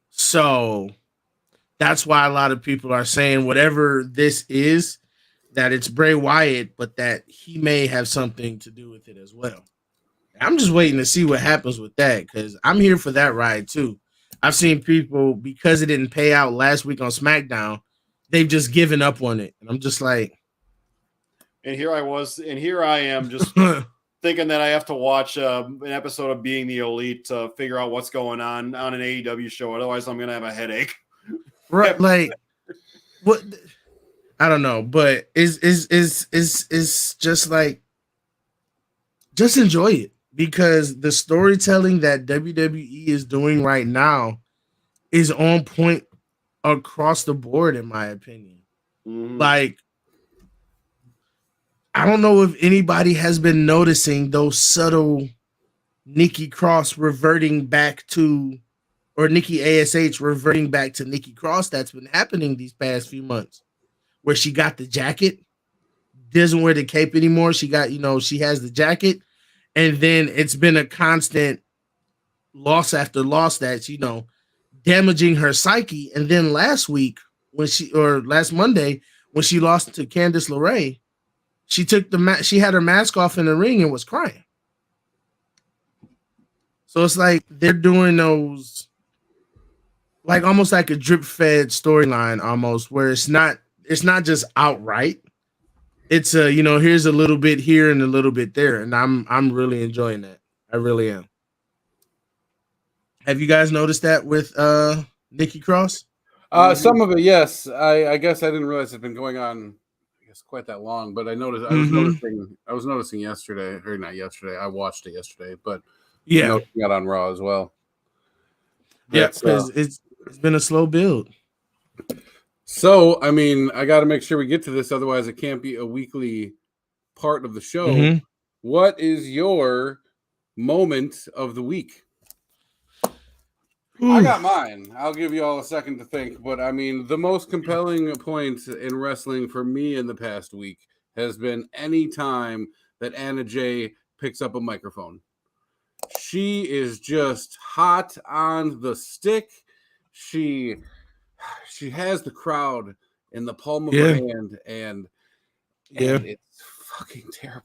S2: So that's why a lot of people are saying whatever this is, that it's Bray Wyatt, but that he may have something to do with it as well. I'm just waiting to see what happens with that, because I'm here for that ride too. I've seen people, because it didn't pay out last week on SmackDown, they've just given up on it. And I'm just like,
S1: and here I am just thinking that I have to watch an episode of Being the Elite to figure out what's going on an AEW show. Otherwise, I'm going to have a headache.
S2: Right? Like, what? I don't know, but is just like, just enjoy it, because the storytelling that WWE is doing right now is on point across the board, in my opinion.
S1: Mm-hmm.
S2: Like, I don't know if anybody has been noticing those subtle Nikki Cross reverting back to, or Nikki ASH reverting back to Nikki Cross that's been happening these past few months, where she got the jacket, doesn't wear the cape anymore. She got, she has the jacket, and then it's been a constant loss after loss that's, damaging her psyche. And then last Monday, when she lost to Candice LeRae, she had her mask off in the ring and was crying. So it's like they're doing those, like almost like a drip fed storyline, almost, where it's not just outright. It's here's a little bit here and a little bit there, and I'm really enjoying that. I really am. Have you guys noticed that with Nikki Cross?
S3: Some of it, yes. I guess I didn't realize it's been going on, I guess, quite that long. But I noticed. I was noticing yesterday, or not yesterday. I watched it yesterday, but
S2: yeah,
S3: got on Raw as well.
S2: Yeah, because it's been a slow build.
S3: So, I mean, I got to make sure we get to this, otherwise it can't be a weekly part of the show.
S2: Mm-hmm.
S3: What is your moment of the week? I got mine. I'll give you all a second to think. But, I mean, the most compelling point in wrestling for me in the past week has been any time that Anna Jay picks up a microphone. She is just hot on the stick. She has the crowd in the palm of her hand, and it's fucking terrible.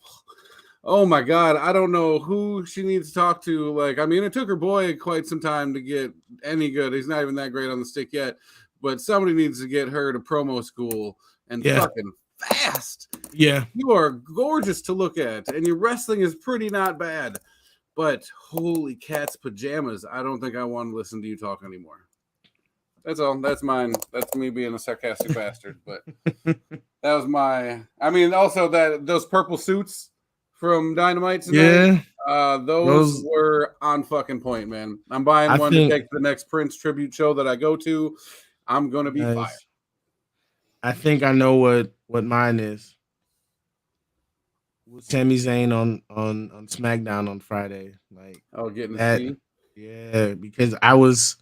S3: Oh my God, I don't know who she needs to talk to. Like, I mean, it took her boy quite some time to get any good. He's not even that great on the stick yet, but somebody needs to get her to promo school and fucking fast.
S2: Yeah.
S3: You are gorgeous to look at, and your wrestling is pretty not bad, but holy cat's pajamas. I don't think I want to listen to you talk anymore. That's all. That's mine. That's me being a sarcastic bastard. But that was my. I mean, also those purple suits from Dynamite tonight.
S2: Yeah,
S3: those were on fucking point, man. I'm buying one to take to the next Prince tribute show that I go to. I'm gonna be fired.
S2: I think I know what mine is. With Sami Zayn on SmackDown on Friday, like
S3: getting to see.
S2: Yeah, because I was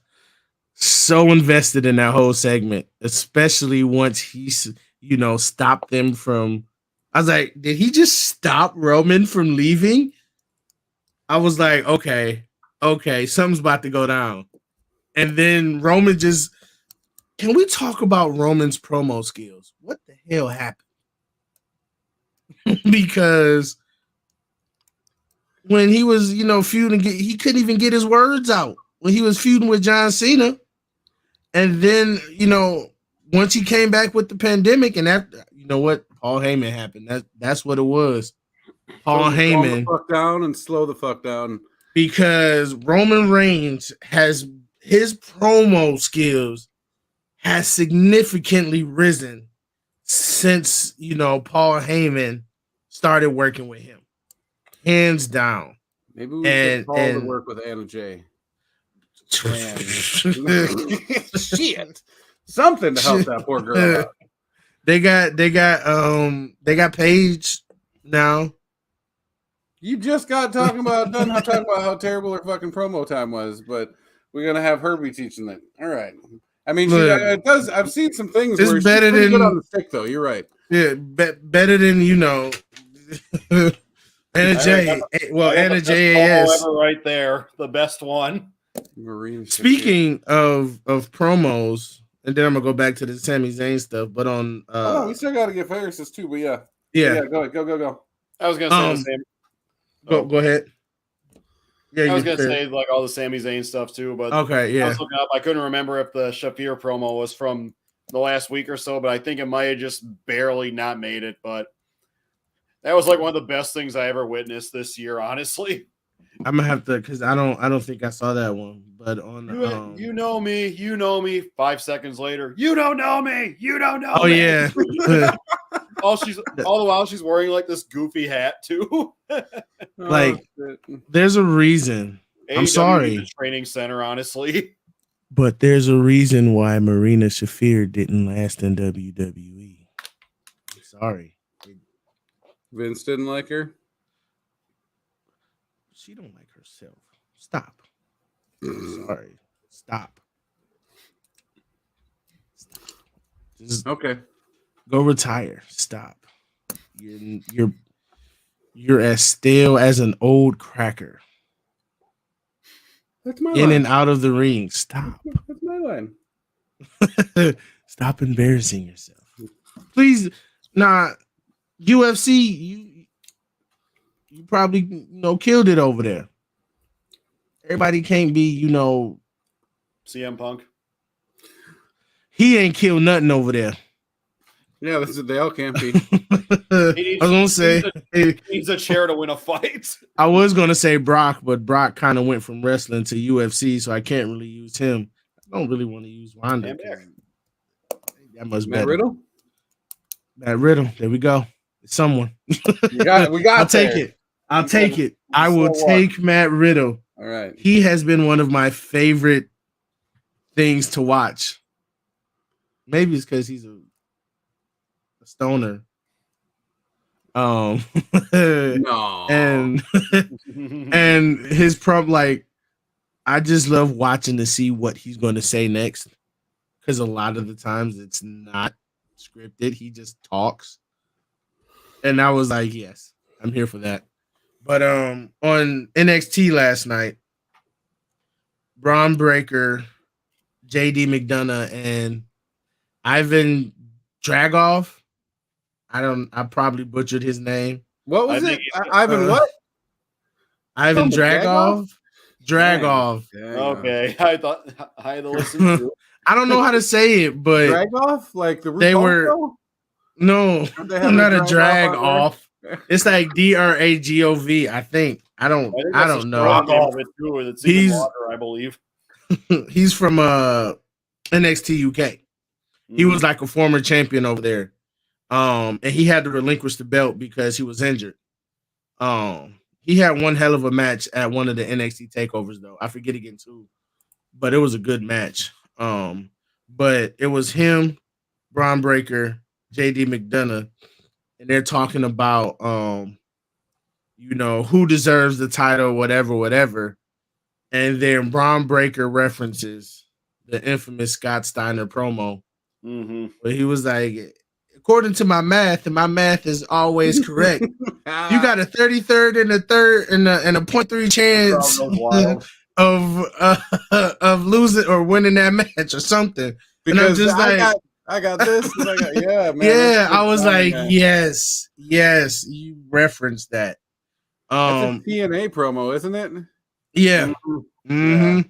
S2: so invested in that whole segment, especially once he, stopped them from. I was like, did he just stop Roman from leaving? I was like, okay, something's about to go down. And then Roman just. Can we talk about Roman's promo skills? What the hell happened? Because when he was, feuding, he couldn't even get his words out when he was feuding with John Cena. And then, once he came back with the pandemic, and after, what, Paul Heyman happened. That's what it was. Paul Heyman.
S3: Slow the fuck down and slow the fuck down.
S2: Because Roman Reigns has his promo skills has significantly risen since, Paul Heyman started working with him. Hands down.
S3: Maybe we should call to work with Anna Jay. Shit. Something to help that poor girl out.
S2: They got Paige now.
S3: You just got talking about how terrible her fucking promo time was, but we're gonna have her be teaching it. All right. I mean,
S2: Look,
S3: it does. I've seen some things
S2: it's
S3: where she's
S2: better
S3: pretty good
S2: than-
S3: on the stick, though. You're right.
S2: Yeah, better than Anna J. Well, Anna JAS.
S1: Ever right there, the best one.
S3: Marine.
S2: Speaking of promos, and then I'm gonna go back to the Sami Zayn stuff. But on,
S3: oh, we still got to get Ferris's too. But yeah,
S2: yeah,
S3: go ahead, go.
S1: I was gonna say the same.
S2: Go ahead. Yeah,
S1: I was gonna say like all the Sami Zayn stuff too, but
S2: okay, yeah.
S1: I was looking up. I couldn't remember if the Shafir promo was from the last week or so, but I think it might have just barely not made it. But that was like one of the best things I ever witnessed this year, honestly.
S2: I'm gonna have to because I don't think I saw that one. But on
S1: you know me. 5 seconds later, you don't know me. You don't know.
S2: Oh
S1: me.
S2: yeah.
S1: all the while she's wearing like this goofy hat too.
S2: Like, there's a reason. I'm
S1: AEW
S2: sorry.
S1: needs a training center, honestly.
S2: But there's a reason why Marina Shafir didn't last in WWE. I'm sorry.
S3: Vince didn't like her.
S2: She don't like herself. Stop. Sorry. Stop. Just
S3: Okay.
S2: go retire. Stop. You're as stale as an old cracker.
S3: That's my
S2: In
S3: line.
S2: and out of the ring. Stop.
S3: That's my line.
S2: Stop embarrassing yourself. Please. Nah. UFC, you probably killed it over there. Everybody can't be,
S1: CM Punk.
S2: he ain't killed nothing over there.
S3: Yeah, they all can't be.
S2: I was gonna say
S1: He needs a chair to win a fight.
S2: I was gonna say Brock, but Brock kind of went from wrestling to UFC, so I can't really use him. I don't really want to use Wanda. That must be
S3: Matt Riddle.
S2: Matt Riddle. There we go. It's someone.
S3: We got.
S2: I'll take it. I'll take it. I will take Matt Riddle.
S3: All right.
S2: He has been one of my favorite things to watch. Maybe it's because he's a stoner.
S3: No.
S2: And and his I just love watching to see what he's going to say next, because a lot of the times it's not scripted. He just talks, and I was like, yes, I'm here for that. But on NXT last night, Braun Breaker, JD McDonough, and Ivan Dragoff. I probably butchered his name.
S3: What was it? Ivan what?
S2: Ivan Dragoff? Dragoff.
S1: Okay. I thought I had to listen to it.
S2: I don't know how to say it, but
S3: Dragoff? Like the
S2: they were no, not a drag off. It's like DRAGOV, I think. I don't know.
S1: He's water, I believe.
S2: He's from NXT UK. He was like a former champion over there. And he had to relinquish the belt because he was injured. He had one hell of a match at one of the NXT takeovers, though. I forget again too, but it was a good match. But it was him, Braun Breaker, JD McDonough, and they're talking about who deserves the title, whatever. And then Braun Breaker references the infamous Scott Steiner promo. But he was like, according to my math, and my math is always correct, you got a 33rd and a third and a 0.3 chance of losing or winning that match or something.
S3: Because
S2: and I'm just
S3: I got this. And I got, yeah, man.
S2: Yeah, I was like, yes, you referenced that.
S3: That's a TNA promo, isn't it?
S2: Yeah.
S1: Yeah.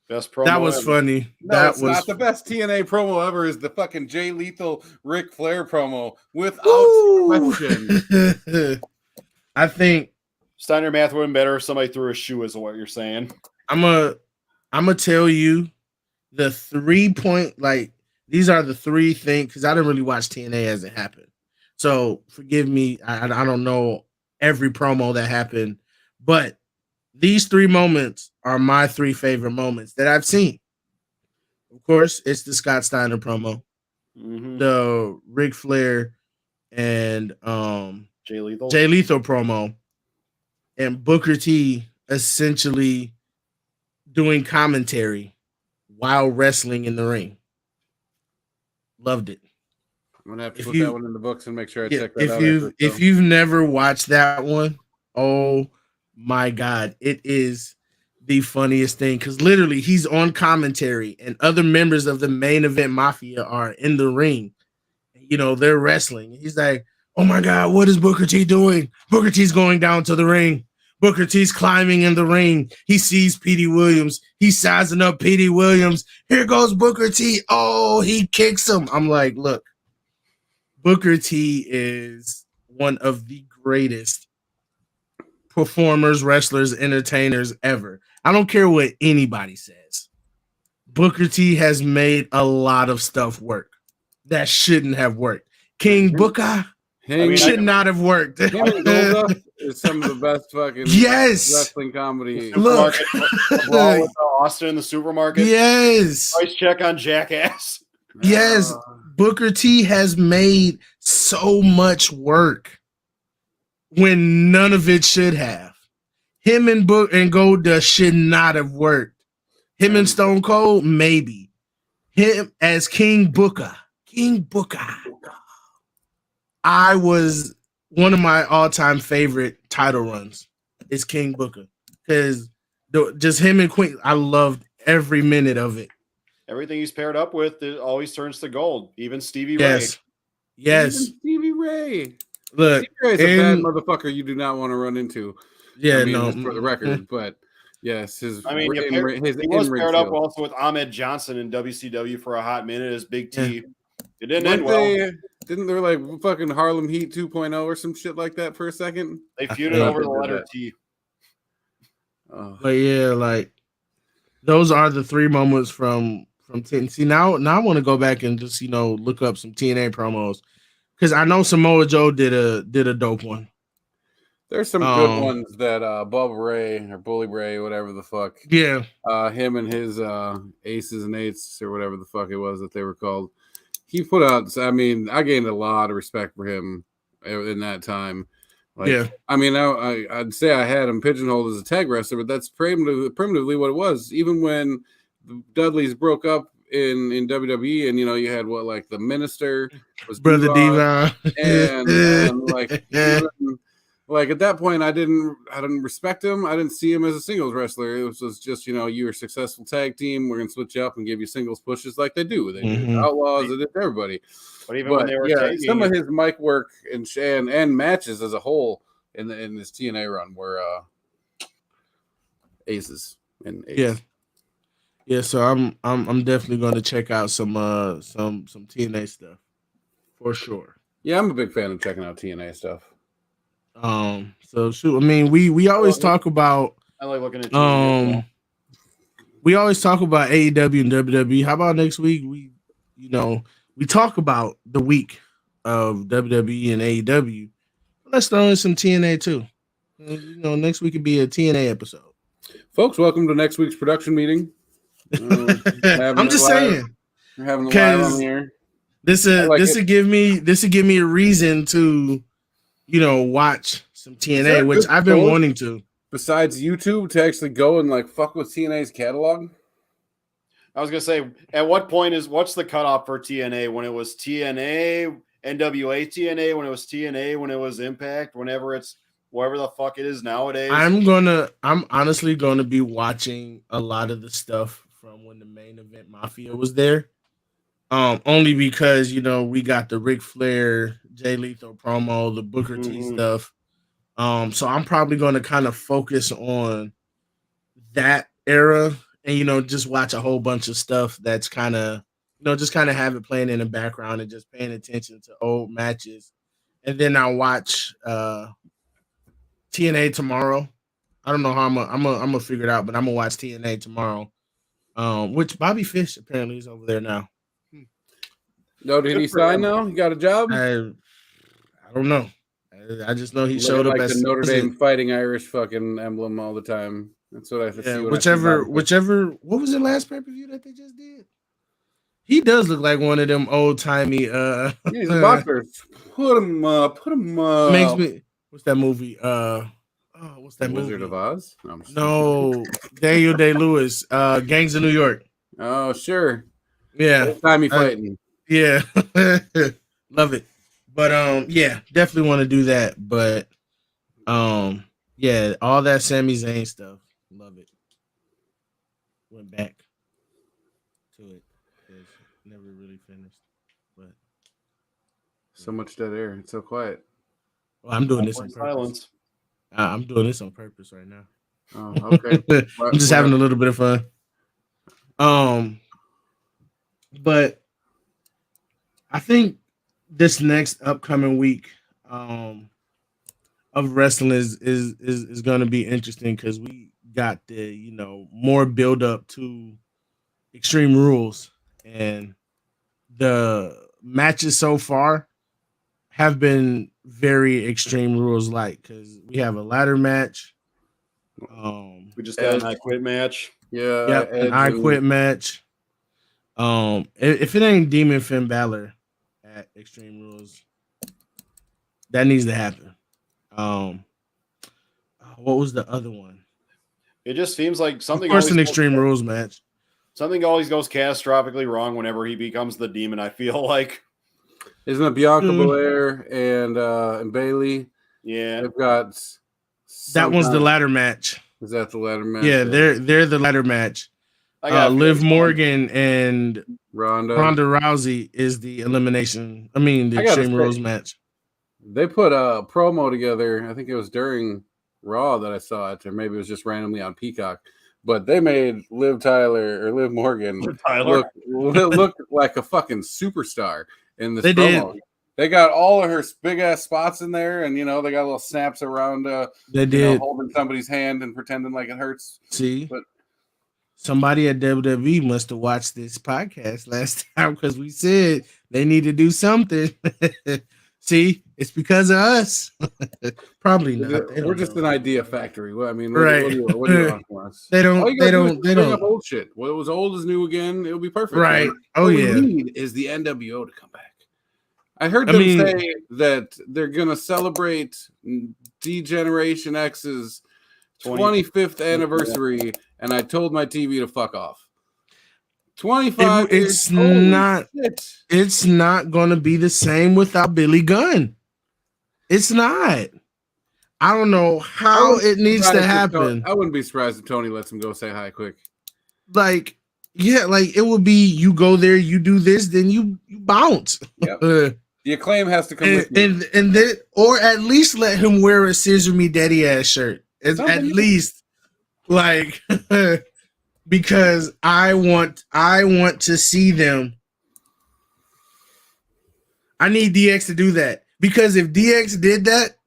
S1: Best promo.
S2: That was
S1: ever.
S2: funny.
S3: No,
S2: that
S3: it's
S2: was
S3: not the best TNA promo ever. Is the fucking Jay Lethal Ric Flair promo without question.
S2: I think
S1: Steiner math would have been better if somebody threw a shoe, is what you're saying.
S2: I'm gonna tell you the 3 point, like, these are the three things, because I didn't really watch TNA as it happened. So forgive me. I don't know every promo that happened, but these three moments are my three favorite moments that I've seen. Of course, it's the Scott Steiner promo, the Ric Flair and
S1: Jay Lethal
S2: promo, and Booker T essentially doing commentary while wrestling in the ring. Loved it.
S3: I'm gonna have to
S2: If
S3: put
S2: you-
S3: that one in the books and make sure I
S2: Yeah,
S3: check that out.
S2: if you've never watched that one, oh my god, it is the funniest thing because literally he's on commentary and other members of the main event mafia are in the ring. You know, they're wrestling. He's like, "Oh my god, what is Booker T doing? Booker T's going down to the ring. Booker T's climbing in the ring. He sees Petey Williams. He's sizing up Petey Williams. Here goes Booker T. Oh, he kicks him." I'm like, look. Booker T is one of the greatest performers, wrestlers, entertainers ever. I don't care what anybody says. Booker T has made a lot of stuff work that shouldn't have worked. King Booker should not have worked.
S3: Him and Goldust is some of the best fucking
S2: Yes.
S3: wrestling comedy.
S2: Look.
S1: Brawl with Austin in the supermarket.
S2: Yes.
S1: Price check on Jackass.
S2: Yes. Booker T has made so much work when none of it should have. Him and Goldust should not have worked. Him and Stone Cold, maybe. Him as King Booker. King Booker. I was one of my all-time favorite title runs is King Booker. Because just him and Queen, I loved every minute of it.
S1: Everything he's paired up with, it always turns to gold. Even Stevie
S2: Yes.
S1: Ray.
S2: Yes.
S3: Even Stevie Ray.
S2: Look,
S3: Stevie Ray's a bad motherfucker you do not want to run into.
S2: Yeah,
S3: I mean,
S2: no.
S3: just for the record, but yes, his
S1: I mean,
S3: his
S1: he was
S3: in-ring
S1: paired up
S3: skills.
S1: also with Ahmed Johnson in WCW for a hot minute as Big T.
S2: Yeah.
S1: It didn't
S3: Weren't
S1: end well.
S3: Didn't they like fucking Harlem Heat 2.0 or some shit like that for a second?
S1: They feuded
S2: think
S1: over
S3: they
S1: the
S3: did
S1: letter
S3: that.
S1: T.
S3: Oh.
S2: But yeah, like those are the three moments from TNA. See, now I want to go back and just look up some TNA promos because I know Samoa Joe did a dope one.
S3: There's some good ones that Bubba Ray or Bully Ray, whatever the fuck.
S2: Yeah.
S3: Him and his aces and eights or whatever the fuck it was that they were called. He put out, I mean, I gained a lot of respect for him in that time. Like,
S2: Yeah.
S3: I mean, I'd say I had him pigeonholed as a tag wrestler, but that's primitively what it was. Even when the Dudleys broke up in WWE, and you had what, like the Minister was
S2: Brother
S3: D-Rod,
S2: Devon.
S3: and like even, like at that point, I didn't respect him. I didn't see him as a singles wrestler. It was just you're a successful tag team. We're gonna switch you up and give you singles pushes like they do. They did
S2: Mhm.
S3: Outlaws. They did everybody.
S1: But even when they were tagging,
S3: some of his mic work and matches as a whole in this TNA run were aces and eights.
S2: Yeah. Yeah, so I'm definitely going to check out some TNA stuff for sure.
S3: Yeah, I'm a big fan of checking out TNA stuff.
S2: So shoot, I mean, we always talk about
S1: I like looking at TV.
S2: we always talk about AEW and WWE. How about next week we talk about the week of WWE and AEW. Let's throw in some TNA too. Next week could be a TNA episode.
S3: Folks, welcome to next week's production meeting.
S2: I'm just saying.
S3: We're having a live on here.
S2: This would give me a reason to, watch some TNA, which I've been wanting to.
S3: Besides YouTube, to actually go and like fuck with TNA's catalog.
S1: I was gonna say, at what point what's the cutoff for TNA? When it was TNA, NWA TNA, when it was TNA, when it was Impact, whenever it's whatever the fuck it is nowadays.
S2: I'm honestly gonna be watching a lot of the stuff from when the Main Event Mafia was there. Only because we got the Ric Flair, Jay Lethal promo, the Booker T stuff. So I'm probably gonna kind of focus on that era and just watch a whole bunch of stuff that's kind of just kind of have it playing in the background and just paying attention to old matches. And then I'll watch TNA tomorrow. I don't know how I'm gonna figure it out, but I'm gonna watch TNA tomorrow. Which Bobby Fish apparently is over there now.
S3: No, did he sign now? He got a job?
S2: I don't know. I just know he showed up
S3: like
S2: as
S3: the Notre Dame Fighting Irish fucking emblem all the time. That's what I see.
S2: Yeah, whichever. What was the last pay-per-view that they just did? He does look like one of them old timey.
S3: He's a boxer. Put him up.
S2: Makes me. What's that movie? Oh, what's that
S3: Wizard
S2: movie?
S3: of Oz? No, I'm just
S2: No, Daniel Day Lewis, Gangs of New York.
S3: Oh, sure.
S2: Yeah,
S3: Old timey
S2: I-
S3: fighting.
S2: yeah, love it. But yeah, definitely want to do that. But yeah, all that Sami Zayn stuff, love it. Went back to it because never really finished. But
S3: So much dead air. It's so quiet.
S2: well, I'm doing this on
S1: Awkward
S2: purpose.
S1: silence.
S2: I'm doing this on purpose right now.
S3: Oh, okay.
S2: I'm just having a little bit of fun. But I think this next upcoming week of wrestling is going to be interesting because we got the more build up to Extreme Rules, and the matches so far have been very Extreme Rules like because we have a ladder match.
S1: We just got an I Quit match.
S3: Yeah.
S2: Yep, an I Quit match. If it ain't Demon Finn Balor at Extreme Rules, that needs to happen. What was the other one?
S1: It just seems like something.
S2: Of course, an Extreme Rules match.
S1: Something always goes catastrophically wrong whenever he becomes the demon. I feel like.
S3: Isn't it Bianca Belair and Bailey?
S1: Yeah,
S3: They've got.
S2: That was the ladder match.
S3: Is that the ladder match?
S2: Yeah, they're the ladder match. Liv Morgan and
S3: Ronda
S2: Rousey is the elimination. I mean, the Extreme Rules match.
S3: They put a promo together. I think it was during Raw that I saw it, or maybe it was just randomly on Peacock. But they made Liv Morgan look like a fucking superstar in this promo.
S2: Did.
S3: They got all of her big ass spots in there, and they got little snaps around.
S2: They did
S3: holding somebody's hand and pretending like it hurts.
S2: See, but somebody at WWE must have watched this podcast last time because we said they need to do something. See, it's because of us. Probably not.
S3: We're just an idea factory. I mean,
S2: right?
S3: What do you want from us?
S2: They don't. They don't.
S3: Old shit. What was old is new again. It'll be perfect.
S2: Right?
S3: What we need is the NWO to come back. I heard them say that they're gonna celebrate D-Generation X's 25th anniversary, and I told my TV to fuck off. 25
S2: it's not it's not gonna be the same without Billy Gunn. It's not. I don't know how it needs to happen.
S3: I wouldn't be surprised if Tony lets him go say hi quick.
S2: Like, yeah, like it would be you go there, you do this, then you bounce.
S3: Yep. The Acclaim has to come with you.
S2: And then, or at least let him wear a Scissor Me Daddy ass shirt. At least, like because I want to see them. I need DX to do that because if DX did that,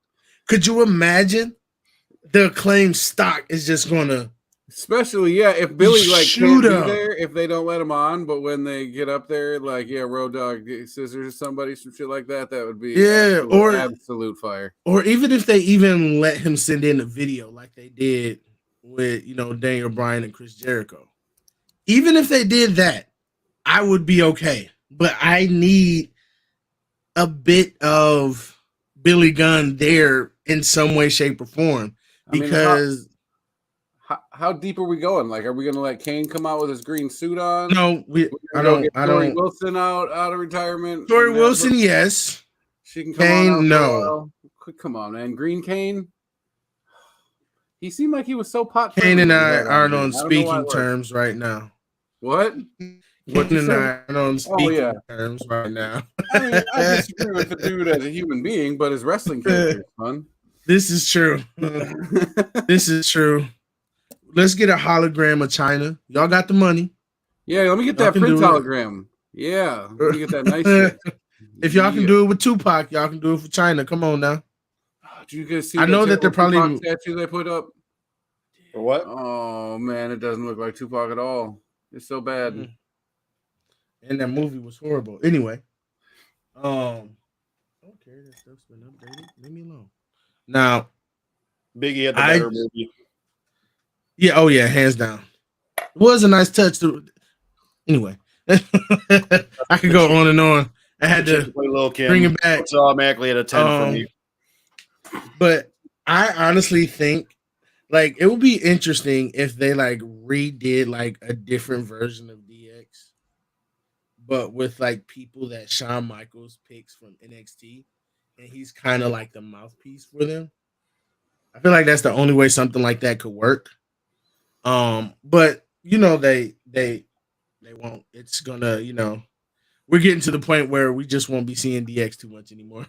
S2: could you imagine the Acclaim stock is just gonna,
S3: especially if Billy can't be there if they don't let him on, but when they get up there, Road Dogg scissors somebody, some shit like that, that would be absolute fire.
S2: Or even if they even let him send in a video like they did with Daniel Bryan and Chris Jericho. Even if they did that, I would be okay. But I need a bit of Billy Gunn there in some way, shape, or form. Because
S3: how deep are we going? Like, are we gonna let Kane come out with his green suit on?
S2: No, I don't.
S3: Tori Wilson out of retirement.
S2: Tori Wilson, yes.
S3: She can come
S2: Kane,
S3: on
S2: no.
S3: Come on, man. Green Kane. He seemed like he was so pot.
S2: Kane and I aren't on speaking terms right now.
S3: What?
S2: Kane and I aren't on speaking terms right now.
S3: I mean, I disagree with the dude as a human being, but his wrestling character is fun.
S2: This is true. This is true. Let's get a hologram of China. Y'all got the money.
S3: Yeah, let me get that Prince hologram. Yeah, let me get that nice shit.
S2: If y'all can do it with Tupac, y'all can do it for China. Come on now.
S3: Did you guys see?
S2: I know that they're probably
S3: statue they put up.
S1: For what?
S3: Oh man, it doesn't look like Tupac at all. It's so bad.
S2: Mm-hmm. And that movie was horrible. Anyway, okay, that stuff's been updated. Leave me alone. Now,
S1: Biggie had the better movie.
S2: Yeah, oh yeah, hands down. It was a nice touch to. Anyway, I could go on and on. I had to
S1: play Lil' Kim.
S2: Bring it back.
S1: It's automatically at a 10 for me.
S2: But I honestly think like it would be interesting if they like redid like a different version of DX, but with like people that Shawn Michaels picks from NXT, and he's kind of like the mouthpiece for them. I feel like that's the only way something like that could work. But they won't. It's gonna we're getting to the point where we just won't be seeing DX too much anymore.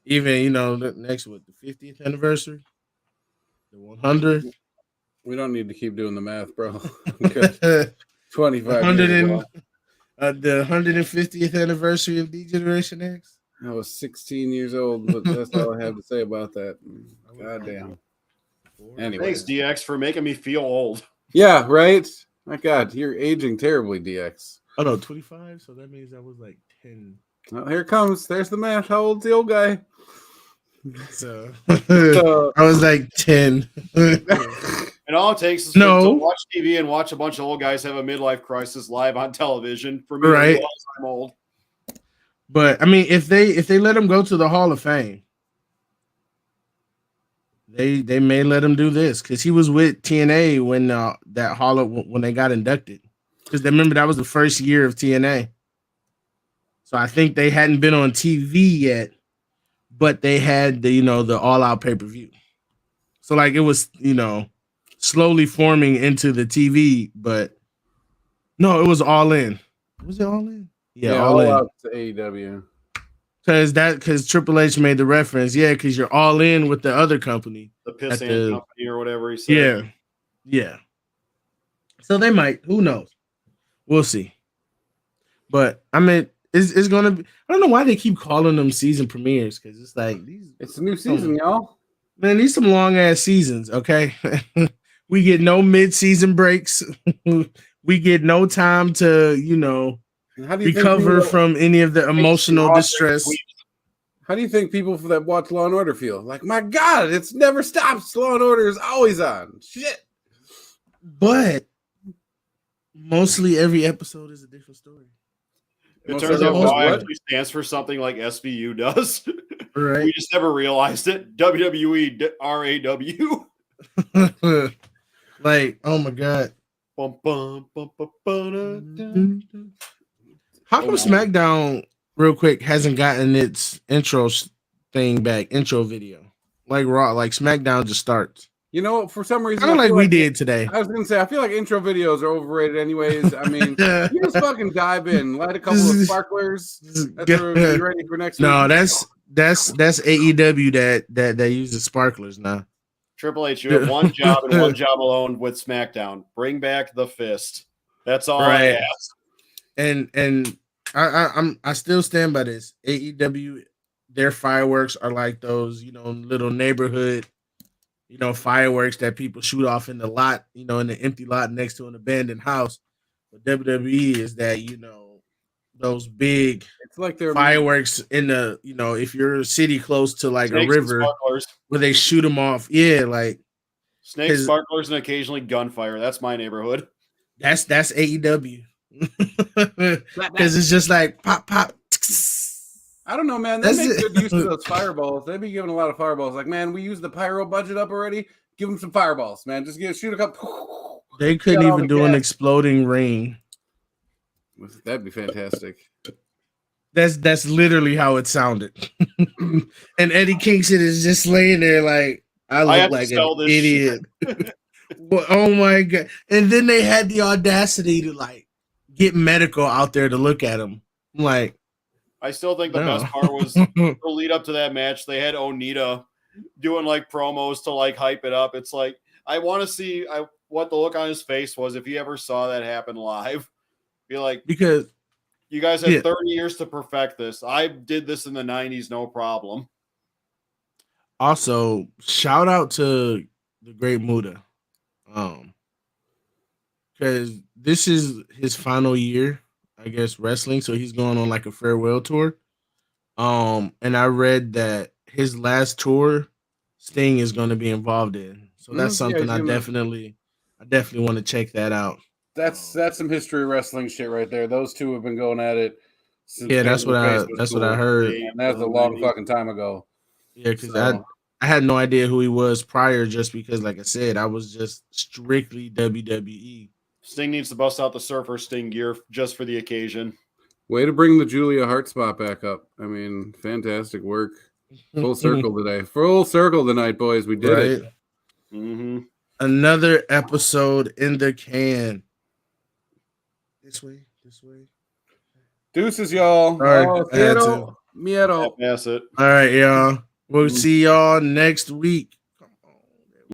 S2: Even next with the 50th anniversary, the 100th,
S3: We don't need to keep doing the math, bro.
S2: the
S3: 25
S2: 100
S3: years
S2: and
S3: ago.
S2: the 150th anniversary of D Generation X.
S3: I was 16 years old, but that's all I have to say about that. God damn. Anyway.
S1: Thanks, DX, for making me feel old.
S3: Yeah, right? My God, you're aging terribly, DX.
S2: Oh no, 25. So that means I was like 10.
S3: Well, here it comes. There's the math. How old's the old guy?
S2: So
S3: So,
S2: I was like 10.
S1: And all it takes is to watch TV and watch a bunch of old guys have a midlife crisis live on television. For me,
S2: Right.
S1: I'm old.
S2: But I mean, if they let him go to the Hall of Fame, they may let him do this because he was with TNA when when they got inducted. Because remember that was the first year of TNA, so I think they hadn't been on TV yet, but they had the All Out pay-per-view. So like it was slowly forming into the TV, but no, it was All In. Was it All In?
S3: yeah, all out to AEW.
S2: Because Triple H made the reference, because you're all in with the other company,
S1: the Pissant company or whatever he said.
S2: Yeah. So they might. Who knows? We'll see. But I mean, it's gonna be. I don't know why they keep calling them season premieres because it's like these.
S3: It's a new season, y'all.
S2: Man, these some long ass seasons. Okay, we get no mid season breaks. We get no time to recover from any of the emotional distress.
S3: How do you think people that watch Law and Order feel? Like, my God, it's never stops. Law and Order is always on. Shit.
S2: But mostly every episode is a different story.
S1: It turns out Raw actually stands for something like SVU does.
S2: Right.
S1: We just never realized it. WWE RAW.
S2: Like, oh my God.
S1: Bum, bum, bum, bum,
S2: How come SmackDown, real quick, hasn't gotten its intro video? Like Raw, like SmackDown just starts.
S3: For some reason,
S2: I don't like we did today.
S3: I was gonna say, I feel like intro videos are overrated, anyways. I mean, you just fucking dive in, light a couple of sparklers. That's where we're ready for next week.
S2: No, that's AEW that uses sparklers now.
S1: Triple H, you have one job and one job alone with SmackDown. Bring back the fist. That's all I ask.
S2: And I still stand by this. AEW, their fireworks are like those, little neighborhood, fireworks that people shoot off in the lot, in the empty lot next to an abandoned house. But WWE is that, those big,
S3: it's like they're
S2: fireworks in the, if you're a city close to like a river where they shoot them off. Yeah, like
S1: snakes, sparklers, and occasionally gunfire. That's my neighborhood.
S2: That's AEW. Because it's just like pop.
S3: I don't know, man. They make good use of those fireballs. They be giving a lot of fireballs. Like, man, we used the pyro budget up already. Give them some fireballs, man. Just shoot a couple.
S2: They couldn't even do an exploding ring.
S3: That'd be fantastic.
S2: That's literally how it sounded. And Eddie Kingston is just laying there like, I look like an idiot. Well, oh my God. And then they had the audacity to like get medical out there to look at him. I'm like,
S1: I still think the best part was the lead up to that match. They had Onita doing like promos to like hype it up. It's like, I want to see what the look on his face was if he ever saw that happen live. Be like,
S2: because
S1: you guys had 30 years to perfect this. I did this in the 90s, no problem.
S2: Also, shout out to the Great Muta. Because this is his final year, I guess, wrestling. So he's going on like a farewell tour. And I read that his last tour, Sting is going to be involved in. So that's something I definitely want to check that out.
S3: That's some history wrestling shit right there. Those two have been going at it.
S2: Since that's what I heard.
S3: And that's a long fucking time ago.
S2: Yeah, because I had no idea who he was prior, just because, like I said, I was just strictly WWE.
S1: Sting needs to bust out the Surfer Sting gear just for the occasion.
S3: Way to bring the Julia Hart spot back up. I mean, fantastic work. Full circle today. Full circle tonight, boys. We did it.
S1: Mm-hmm.
S2: Another episode in the can. This way.
S3: Deuces, y'all.
S2: Sorry,
S3: Oh,
S2: I had
S3: miedo.
S1: Pass it.
S2: All right, y'all. We'll see y'all next week.